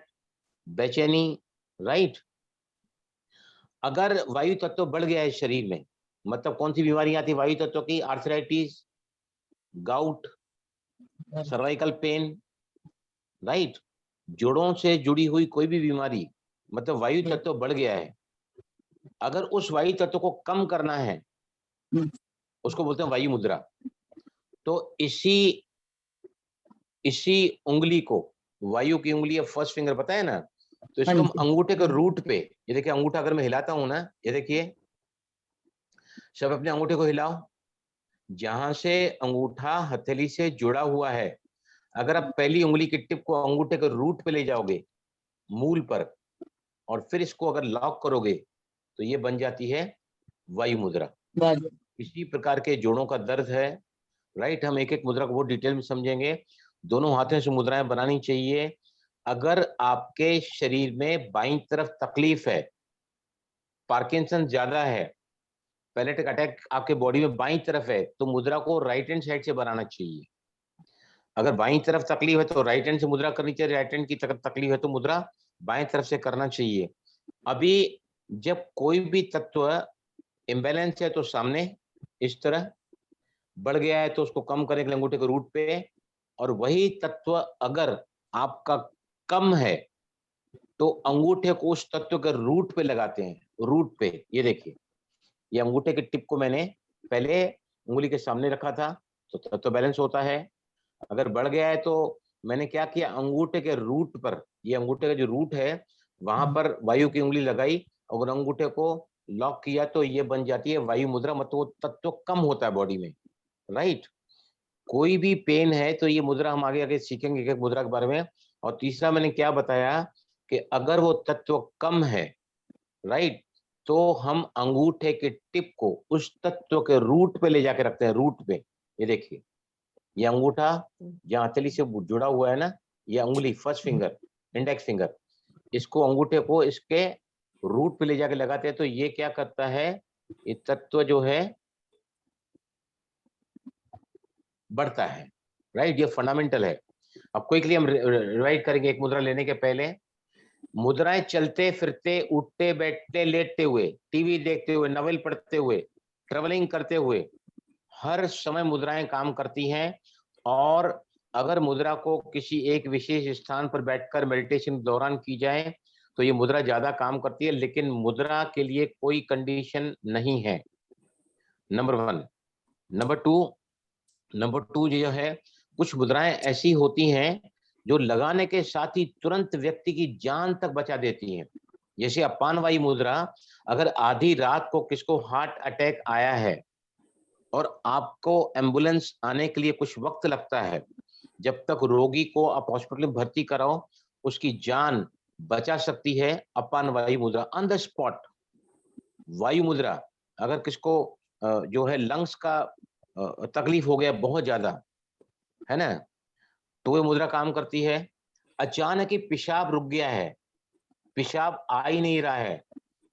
बेचैनी, राइट? अगर वायु तत्व बढ़ गया है शरीर में, मतलब कौन सी बीमारी आती है वायु तत्व की? Arthritis, gout, cervical pain, right? जोड़ों से जुड़ी हुई कोई भी बीमारी, मतलब वायु तत्व बढ़ गया है। अगर उस वायु तत्व को कम करना है, उसको बोलते हैं वायु मुद्रा। तो इसी उंगली को, वायु की उंगली है फर्स्ट फिंगर, पता है ना? तो इसको हम अंगूठे के रूट पे, ये देखिए अंगूठा अगर मैं हिलाता हूं ना, ये देखिए, सब अपने अंगूठे को हिलाओ, जहां से अंगूठा हथेली से जुड़ा हुआ है, अगर आप पहली उंगली की टिप को अंगूठे के रूट पे ले जाओगे, मूल पर, और फिर इसको अगर लॉक करोगे, तो ये बन जाती है वायु मुद्रा। इसी प्रकार के जोड़ों का दर्द है, राइट? हम एक एक मुद्रा को बहुत डिटेल में समझेंगे। दोनों हाथों से मुद्राएं बनानी चाहिए। अगर आपके शरीर में बाईं तरफ तकलीफ है, पार्किंसन ज्यादा है, पैलेटिक अटैक आपके बॉडी में बाईं तरफ है, तो मुद्रा को राइट हैंड साइड से बनाना चाहिए। अगर बाईं तरफ तकलीफ है तो राइट हैंड से मुद्रा करनी चाहिए, राइट हैंड की तरफ तकलीफ है तो मुद्रा बाएं तरफ से करना चाहिए। अभी जब कोई भी तत्व इम्बैलेंस है तो सामने इस तरह, बढ़ गया है तो उसको कम करने के लिए अंगूठे के रूट पे, और वही तत्व अगर आपका कम है तो अंगूठे को उस तत्व के रूट पे लगाते हैं, रूट पे। ये देखिए, ये अंगूठे के टिप को मैंने पहले उंगली के सामने रखा था, तो तत्व बैलेंस होता है। अगर बढ़ गया है तो मैंने क्या किया, अंगूठे के रूट पर, ये अंगूठे का जो रूट है वहां पर वायु की उंगली लगाई, अगर अंगूठे को लॉक किया तो ये बन जाती है वायु मुद्रा, मतलब वो तत्व कम होता है बॉडी में, राइट? कोई भी पेन है तो ये मुद्रा हम आगे आगे सीखेंगे एक एक मुद्रा के बारे में। और तीसरा मैंने क्या बताया कि अगर वो तत्व कम है, राइट, तो हम अंगूठे के टिप को उस तत्व के रूट पे ले जाके रखते हैं, रूट पे। ये देखिए, ये अंगूठा जहाँ हथेली से जुड़ा हुआ है ना, ये उंगली फर्स्ट फिंगर, इंडेक्स फिंगर, इसको अंगूठे को इसके रूट पे ले जाके लगाते हैं, तो ये क्या करता है, ये तत्व जो है बढ़ता है, राइट। ये फंडामेंटल है। अब क्विकली हम रिवाइज करेंगे एक मुद्रा लेने के पहले। मुद्राएं चलते फिरते, उठते बैठते, लेटते हुए, टीवी देखते हुए, नॉवेल पढ़ते हुए, ट्रेवलिंग करते हुए, हर समय मुद्राएं काम करती हैं। और अगर मुद्रा को किसी एक विशेष स्थान पर बैठकर मेडिटेशन के दौरान की जाए तो ये मुद्रा ज्यादा काम करती है, लेकिन मुद्रा के लिए कोई कंडीशन नहीं है, नंबर 1। नंबर टू जो है, कुछ मुद्राएं ऐसी होती हैं जो लगाने के साथ ही तुरंत व्यक्ति की जान तक बचा देती हैं। जैसे अपान वायु मुद्रा, अगर आधी रात को किसको हार्ट अटैक आया है और आपको एम्बुलेंस आने के लिए कुछ वक्त लगता है, जब तक रोगी को आप हॉस्पिटल में भर्ती कराओ, उसकी जान बचा सकती है अपान वायु मुद्रा, ऑन द स्पॉट। वायु मुद्रा, अगर किसको जो है लंग्स का तकलीफ हो गया बहुत ज्यादा, है ना, तो वो मुद्रा काम करती है। अचानक ही पेशाब रुक गया है, पेशाब आ ही नहीं रहा है,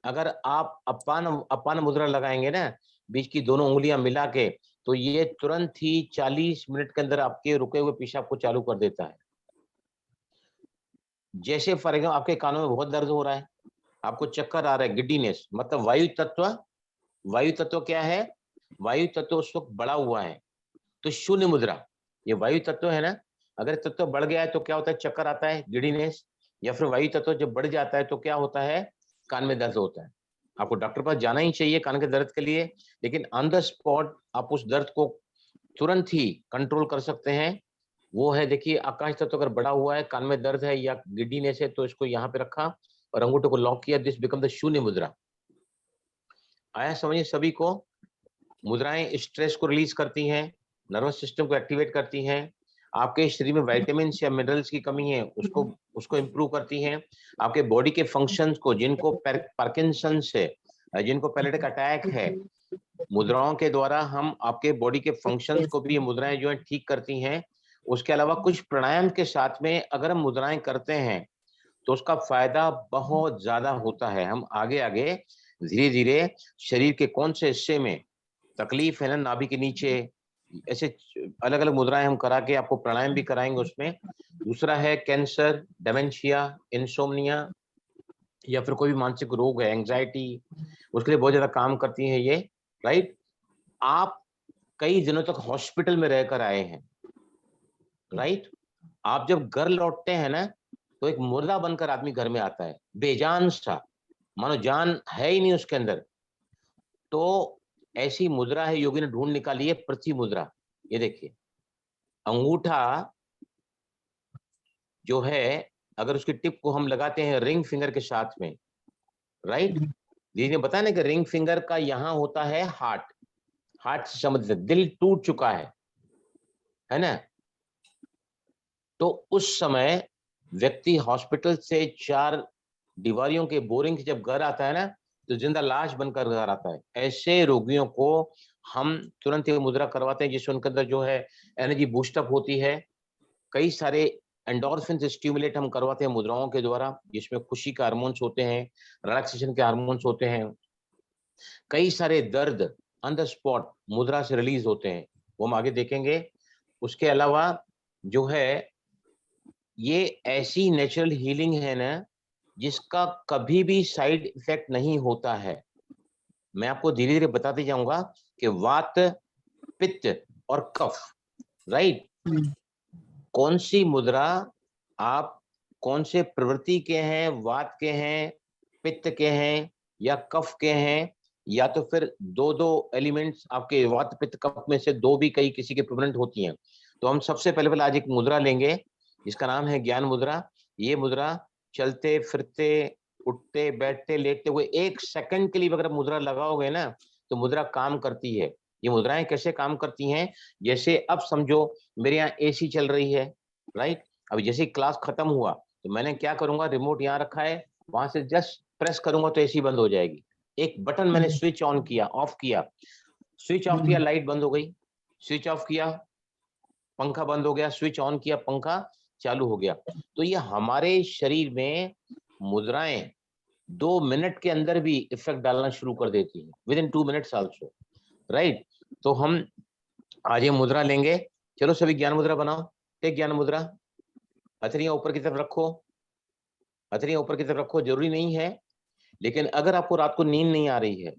अगर आप अपान मुद्रा लगाएंगे ना, बीच की दोनों उंगलियां मिला के, तो ये तुरंत ही 40 मिनट के अंदर आपके रुके हुए पेशाब को चालू कर देता है। जैसे फॉर एग्जाम्पल आपके कानों में बहुत दर्द हो रहा है, आपको चक्कर आ रहा है, गिड्डीनेस, मतलब वायु तत्व क्या है, वायु तत्व उस वक्त बढ़ा हुआ है। तो शून्य मुद्रा, ये वायु तत्व है ना, अगर तत्व बढ़ गया है तो क्या होता है, चक्कर आता है, गिड्डीनेस। या फिर वायु तत्व जब बढ़ जाता है तो क्या होता है, कान में दर्द होता है। आपको डॉक्टर पास जाना ही चाहिए कान के दर्द के लिए, लेकिन ऑन द स्पॉट आप उस दर्द को तुरंत ही कंट्रोल कर सकते हैं। वो है, देखिए, आकाश तत्व अगर बढ़ा हुआ है, कान में दर्द है या गिड्डीनेस है, तो इसको यहाँ पे रखा और अंगूठे को लॉक किया, दिस बिकम द शून्य मुद्रा। आया समझिए सभी को। मुद्राएं स्ट्रेस को रिलीज करती हैं, नर्वस सिस्टम को एक्टिवेट करती हैं, आपके शरीर में विटामिन या मिनरल्स की कमी है उसको इंप्रूव करती हैं, आपके बॉडी के फंक्शंस को, जिनको पार्किंसंस है, जिनको पैलेटिक अटैक है, मुद्राओं के द्वारा हम आपके बॉडी के फंक्शंस को भी ये मुद्राएं जो है ठीक करती हैं। उसके अलावा कुछ प्राणायाम के साथ में अगर हम मुद्राएं करते हैं तो उसका फायदा बहुत ज्यादा होता है। हम आगे आगे धीरे धीरे शरीर के कौन से हिस्से में तकलीफ है ना, नाभि के नीचे, ऐसे अलग अलग मुद्राएं हम करा के आपको प्राणायाम भी कराएंगे उसमें। दूसरा है कैंसर, डेमेंशिया, इंसोम्निया या फिर कोई भी मानसिक रोग है, एंजाइटी, उसके लिए बहुत ज्यादा काम करती है ये, राइट। आप कई दिनों तक हॉस्पिटल में रहकर आए हैं, राइट। आप जब घर लौटते हैं ना तो एक मुर्दा बनकर आदमी घर में आता है, बेजान सा, मानो जान है ही नहीं उसके अंदर। तो ऐसी मुद्रा है, योगी ने ढूंढ निकाली है, पृथ्वी मुद्रा। ये देखिए, अंगूठा जो है, अगर उसकी टिप को हम लगाते हैं रिंग फिंगर के साथ में, राइट, दीदी ने बताया ना कि रिंग फिंगर का यहाँ होता है हार्ट से संबंधित, दिल टूट चुका है ना। तो उस समय व्यक्ति हॉस्पिटल से 4 दीवारियों के बोरिंग से जब घर आता है ना, तो जिंदा लाश बनकर घर आता है। ऐसे रोगियों को हम तुरंत ये मुद्रा करवाते हैं, जिससे उनके अंदर जो है एनर्जी बूस्टअप होती है। कई सारे एंडोर्फिन स्टिमुलेट हम करवाते हैं मुद्राओं के द्वारा, जिसमें खुशी के हार्मोन्स होते हैं, रिलैक्सेशन के हार्मोन्स होते हैं। कई सारे दर्द ऑन द स्पॉट मुद्रा से रिलीज होते हैं, वो हम आगे देखेंगे। उसके अलावा जो है, ये ऐसी नेचुरल हीलिंग है ना, जिसका कभी भी साइड इफेक्ट नहीं होता है। मैं आपको धीरे धीरे बताते जाऊंगा कि वात, पित्त और कफ, राइट, कौन सी मुद्रा आप कौन से प्रवृत्ति के हैं, वात के हैं, पित्त के हैं या कफ के हैं, या तो फिर दो एलिमेंट्स आपके वात पित्त कफ में से दो भी कई किसी के प्रेवलेंट होती हैं। तो हम सबसे पहले आज एक मुद्रा लेंगे जिसका नाम है ज्ञान मुद्रा। ये मुद्रा चलते फिरते, उठते बैठते, लेटते हुए 1 सेकंड के लिए अगर मुद्रा लगाओगे ना तो मुद्रा काम करती है। ये मुद्राएं कैसे काम करती हैं, जैसे अब समझो मेरे यहाँ एसी चल रही है, राइट। अब जैसे क्लास खत्म हुआ तो मैंने क्या करूंगा, रिमोट यहाँ रखा है, वहां से जस्ट प्रेस करूंगा तो एसी बंद हो जाएगी। एक बटन मैंने स्विच ऑन किया, ऑफ किया, स्विच ऑफ किया, लाइट बंद हो गई, स्विच ऑफ किया, पंखा बंद हो गया, स्विच ऑन किया, पंखा चालू हो गया। तो ये हमारे शरीर में मुद्राएं 2 मिनट के अंदर भी इफेक्ट डालना शुरू कर देती हैं, with in 2 minutes also, right. तो हम आज ये मुद्रा लेंगे। चलो सभी ज्ञान मुद्रा बनाओ। टेक ज्ञान मुद्रा। हथेलियां ऊपर की तरफ रखो, हथेलियां ऊपर की तरफ रखो। जरूरी नहीं है, लेकिन अगर आपको रात को नींद नहीं आ रही है,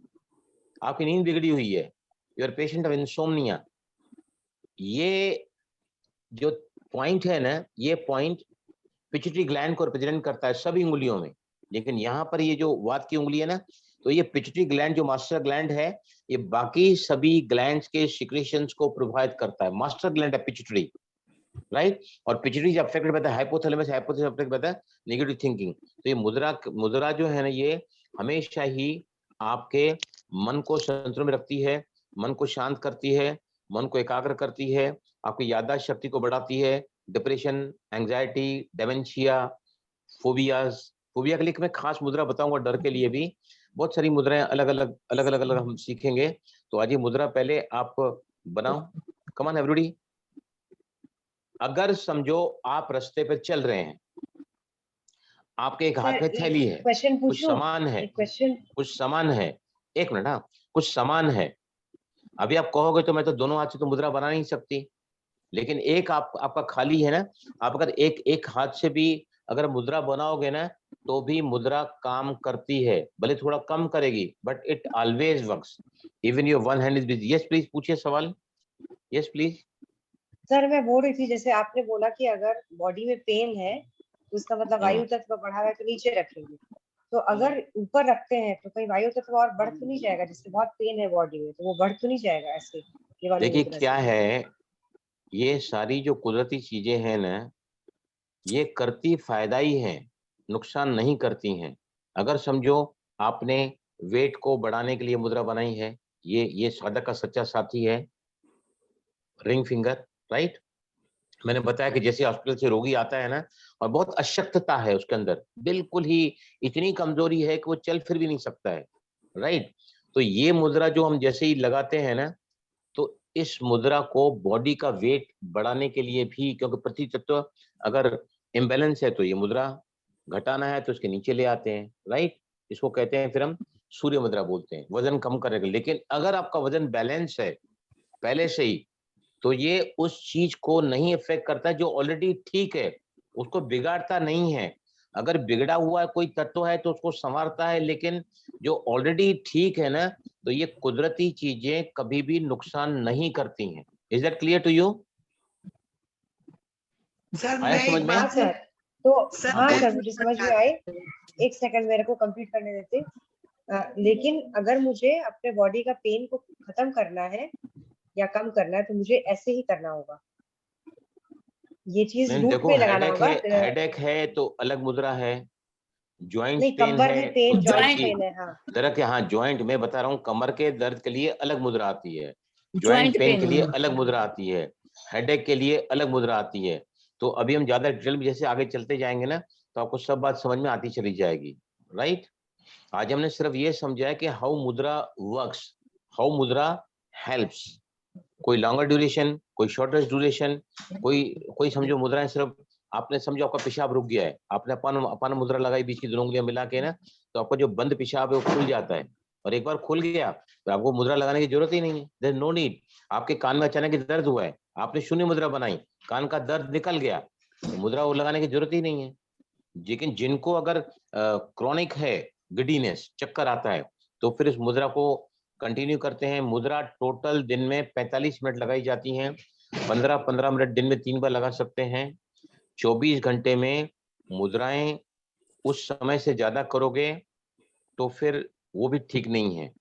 आपकी नींद बिगड़ी हुई है, you are patient of insomnia, ये जो पॉइंट है ना, ये पॉइंट पिट्यूटरी ग्लैंड को रिप्रेजेंट करता है सभी उंगलियों में। लेकिन यहाँ पर ये जो वात की उंगली है ना, तो ये पिट्यूटरी ग्लैंड जो मास्टर ग्लैंड है, ये बाकी सभी ग्लैंड्स के सिक्रेशंस को प्रभावित करता है। मास्टर ग्लैंड है पिट्यूटरी, राइट। और पिट्यूटरी जब अफेक्टेड रहता है हाइपोथैलेमस, हाइपोथैलेमस अफेक्ट रहता है नेगेटिव थिंकिंग। तो ये मुद्रा जो है ना, ये हमेशा ही आपके मन को संतुलन में रखती है, मन को शांत करती है, मन को एकाग्र करती है, आपकी याददाश्त शक्ति को बढ़ाती है। डिप्रेशन, एंजाइटी, डेमेंशिया, फोबिया के लिए मैं खास मुद्रा बताऊंगा, डर के लिए भी बहुत सारी मुद्राएं अलग अलग हम सीखेंगे। तो आज ये मुद्रा पहले आप बनाओ। Come on everybody. अगर समझो आप रास्ते पे चल रहे हैं, आपके एक हाथ में थैली है, क्वेश्चन कुछ पूछूं? सामान है, क्वेश्चन कुछ सामान है, एक मिनट, हाँ, कुछ सामान है। अभी आप कहोगे तो मैं तो दोनों हाथ से तो मुद्रा बना नहीं सकती, लेकिन एक आपका खाली है ना, आप अगर एक हाथ से भी अगर मुद्रा बनाओगे ना, तो भी मुद्रा काम करती है, भले थोड़ा कम करेगी, but it always works even your one hand is busy. Yes please, पूछिए सवाल। Yes please. सर मैं बोल रही थी, जैसे आपने बोला कि अगर बॉडी में पेन है तो इसका मतलब वायु तत्व बढ़ा हुआ है, तो नीचे रखेंगे। तो अगर ऊपर रखते हैं तो कहीं वायु तत्व और बढ़ तो नहीं जाएगा? जिससे बहुत पेन है बॉडी में, तो वो बढ़ तो नहीं जाएगा ऐसे? ये वाली देखिए मुद्रा क्या से है, ये सारी जो कुदरती चीजें हैं ना, ये करती फायदा ही है, नुकसान नहीं करती हैं। अगर समझो आपने वेट को बढ़ाने के लिए मुद्रा बनाई है, ये साधक का सच्चा साथी है, रिंग फिंगर, राइट। मैंने बताया कि जैसे हॉस्पिटल से रोगी आता है ना, और बहुत अशक्तता है उसके अंदर, बिल्कुल ही इतनी कमजोरी है कि वो चल फिर भी नहीं सकता है, राइट। तो ये मुद्रा जो हम जैसे ही लगाते हैं ना, तो इस मुद्रा को बॉडी का वेट बढ़ाने के लिए भी, क्योंकि प्रति तत्व अगर इम्बैलेंस है तो ये मुद्रा घटाना है तो उसके नीचे ले आते हैं, राइट। इसको कहते हैं फिर हम सूर्य मुद्रा बोलते हैं, वजन कम करने के लिए। लेकिन अगर आपका वजन बैलेंस है पहले से ही, तो ये उस चीज को नहीं इफेक्ट करता है जो ऑलरेडी ठीक है, उसको बिगाड़ता नहीं है। अगर बिगड़ा हुआ कोई तत्व है तो उसको संवारता है, लेकिन जो ऑलरेडी ठीक है ना, तो ये कुदरती चीजें कभी भी नुकसान नहीं करती हैं। Is that clear to you? Sir आया मैं समझ एक में? हाँ बात सर, तो सर हाँ मैं सर मुझे समझ में आए। एक सेकंड मेरे को कंप्लीट करने देते। लेकिन अगर मुझे अपने बॉडी का पेन को खत्म करना है या कम करना है, तो मुझे ऐसे ही करना होगा, ये चीज नहीं रूट देखो, में लगाना होगा। हेडेक है तो अलग मुद्रा है, ज्वाइंट नहीं, पेन कंबर है में पेन, तो जॉइंट पेन है। हाँ, दर्द के, हाँ ज्वाइंट, मैं बता रहा हूँ, कमर के दर्द के लिए अलग मुद्रा आती है, ज्वाइंट ज्वाइंट पेन के पेन लिए में अलग मुद्रा आती है, हेडेक के लिए अलग मुद्रा आती है। तो अभी हम ज्यादा डिटेल में जैसे आगे चलते जाएंगे ना, तो आपको सब बात समझ में आती चली जाएगी, राइट। आज हमने सिर्फ ये समझा है कि हाउ मुद्रा वर्क्स, हाउ मुद्रा हेल्प्स। कोई लॉन्गर ड्यूरेशन, कोई शॉर्टर ड्यूरेशन, कोई समझो मुद्राएं सिर्फ आपने समझो आपका पेशाब रुक गया है, आपने अपान मुद्रा लगाई बीच की दोनों उंगलियां मिला के ना, तो आपका जो बंद पेशाब है वो खुल जाता है। और एक बार खुल गया तो आपको मुद्रा लगाने की जरूरत ही नहीं है, देयर इज नो नीड। आपके कान में अचानक दर्द हुआ है, आपने शून्य मुद्रा बनाई, कान का दर्द निकल गया, तो मुद्रा वो लगाने की जरूरत ही नहीं है। लेकिन जिनको अगर क्रॉनिक है, गिडीनेस, चक्कर आता है, तो फिर इस मुद्रा को कंटिन्यू करते हैं। मुद्रा टोटल दिन में 45 मिनट लगाई जाती हैं, 15-15 मिनट दिन में 3 बार लगा सकते हैं। 24 घंटे में मुद्राएं उस समय से ज्यादा करोगे तो फिर वो भी ठीक नहीं है,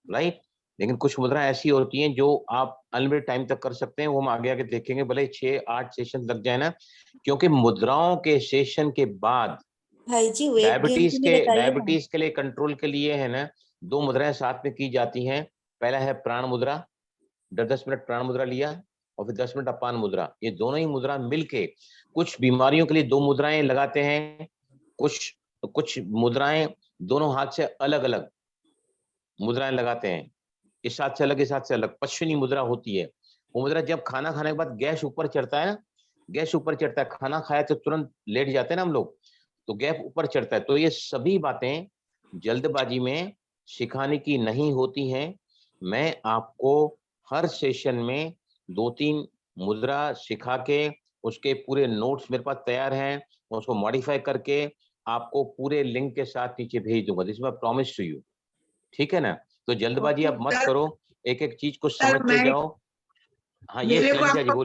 राइट। लेकिन कुछ मुद्राएं ऐसी होती हैं जो आप अनलिमिटेड टाइम तक कर सकते हैं, वो हम आगे आगे देखेंगे, भले 6-8 सेशन लग जाए ना, क्योंकि मुद्राओं के सेशन के बाद भाई जी वेट गेन के लिए बताइए ना। डायबिटीज के लिए कंट्रोल के लिए है ना, 2 मुद्राएं साथ में की जाती हैं। पहला है प्राण मुद्रा, 10 मिनट प्राण मुद्रा लिया और फिर 10 मिनट अपान मुद्रा। ये दोनों ही मुद्रा मिलके कुछ बीमारियों के लिए 2 मुद्राएं लगाते हैं, कुछ मुद्राएं दोनों हाथ से अलग अलग मुद्राएं लगाते हैं, इस हाथ से अलग, इस हाथ से अलग, पश्चिमी मुद्रा होती है। वो मुद्रा जब खाना खाने के बाद गैस ऊपर चढ़ता है ना, गैस ऊपर चढ़ता है, खाना खाया तो तुरंत लेट जाते हैं ना हम लोग, तो गैप ऊपर चढ़ता है। तो ये सभी बातें जल्दबाजी में सिखाने की नहीं होती हैं। मैं आपको हर सेशन में 2-3 मुद्रा सिखा के उसके पूरे नोट्स मेरे पास तैयार हैं, उसको मॉडिफाई करके आपको पूरे लिंक के साथ नीचे भेज दूंगा। This is my promise to you, ठीक है ना? तो जल्दबाजी आप मत सर- करो, एक एक चीज को सर, समझते मैं- जाओ। हाँ ये मेरे को ललिता जी आपको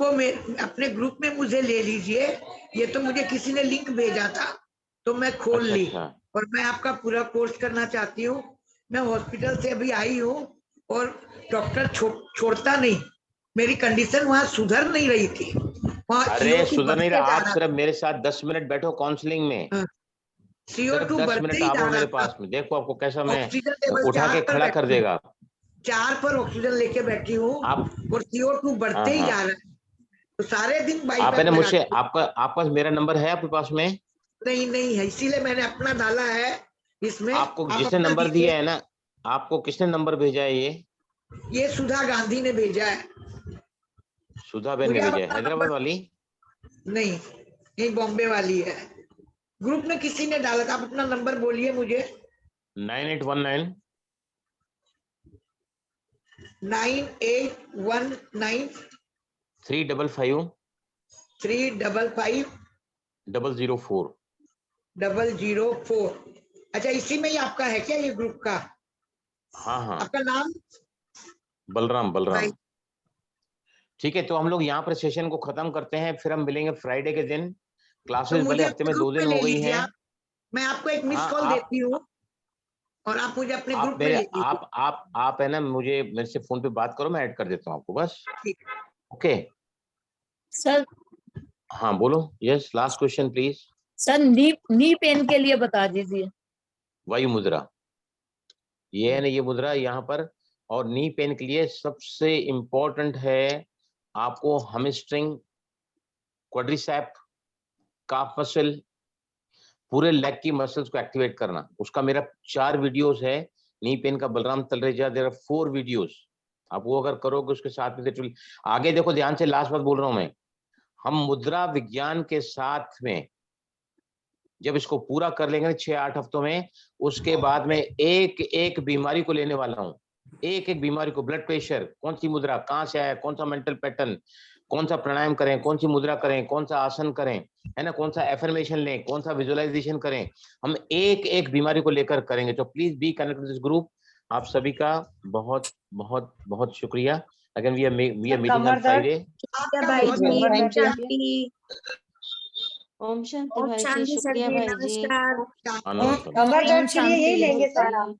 अपने बोलिए। अपने ग्रुप में मुझे ले लीजिए। ये तो मुझे किसी ने लिंक भेजा था तो मैं खोल अच्छा ली, अच्छा और मैं आपका पूरा कोर्स करना चाहती हूँ। मैं हॉस्पिटल से अभी आई हूँ और डॉक्टर छोड़ता नहीं, मेरी कंडीशन वहाँ सुधर नहीं रही थी। वहाँ अरे CO2 सुधर नहीं रहा, बढ़ते जा आप रहा सिर्फ मेरे साथ 10 मिनट बैठो काउंसलिंग में, था। सिर्फ CO2 10 बढ़ते मिनट ही आप जा हो रहा मेरे था। पास में, देखो आपको कैसा मैं ऑक्सीजन लेवल उठा 4 के पर खड़ा कर बैठी हूँ। देगा 4 पर ऑक्सीजन लेके बैठी हूँ आप। और CO2 बढ़ते ही हाँ जा रहा है। तो सारे दिन आप है बाईपास ना मुझसे, लगाती हूँ। आपका मेरा नंबर है आपके पास में? नहीं है, इसीलिए मैंने अपना डाला है इसमें। आपको आप जिसने अपना नंबर दीजिए। दिया है ना, आपको किसने नंबर भेजा है? ये सुधा गांधी ने भेजा है। सुधा बहन ने मुझे आप भेजा है, अपना हैदराबाद नंबर- वाली? नहीं, ये बॉम्बे वाली है। ग्रुप में किसी ने डाला था। आप अपना नंबर बोलिए मुझे। 9819 9819 355 355 004। 004। अच्छा, इसी में ही आपका है क्या ये ग्रुप का? हाँ हाँ, आपका नाम? बलराम भाई। ठीक है, तो हम लोग यहाँ पर सेशन को खत्म करते हैं, फिर हम मिलेंगे फ्राइडे के दिन। तो क्लासेस मुझे भले हफ्ते में अपने 2 ग्रुप दिन में हो ले गई लीजिए हैं। आप। मैं आपको एक मिस हाँ कॉल आप देती हूँ और आप मुझे अपने ग्रुप आप में ले मेरे लीजिए। आप है ना, मुझे मेरे से फोन पे बात करो, मैं ऐड कर देता हूँ आपको बस। ठीक। ओके सर हाँ बोलो। Yes, last question please. Sir knee pain के लिए बता दीजिए। वायु मुद्रा, ये है ना, ये मुद्रा यहाँ पर। और नी पेन के लिए सबसे इंपॉर्टेंट है आपको हमस्ट्रिंग, क्वाड्रिसेप, काफ मसल, पूरे लेग की मसल्स को एक्टिवेट करना। उसका मेरा 4 वीडियोस है नी पेन का, Balram Talreja. There are 4 videos. आप वो अगर करोगे उसके साथ में आगे देखो ध्यान से, लास्ट बात बोल रहा हूं मैं। हम मुद्रा विज्ञान के साथ में जब इसको पूरा कर लेंगे 6-8 हफ्तों में, उसके बाद में एक एक बीमारी को लेने वाला हूं। एक एक बीमारी को, ब्लड प्रेशर, कौन सी मुद्रा कहां से आया, कौन सा मेंटल पैटर्न, कौन सा प्राणायाम करें, कौन सी मुद्रा करें, कौन सा आसन करें, है ना, कौन सा एफर्मेशन लें, कौन सा विजुअलाइजेशन करें, हम एक एक बीमारी को लेकर करेंगे। तो please be connect with this group. आप सभी का बहुत बहुत बहुत शुक्रिया। Again we are meeting on कमर दर्द, फ्राइडे। आपका भाई बहुत जी, कमर बहुत दर्द के लिए शांति। ओम शांति ओम भाई जी, शांति सर शुक्रिया जी, भाई जी। नमस्कार। हाँ नमस्कार। कमर ओम दर्द के लिए यही शांति। लेंगे सर आप।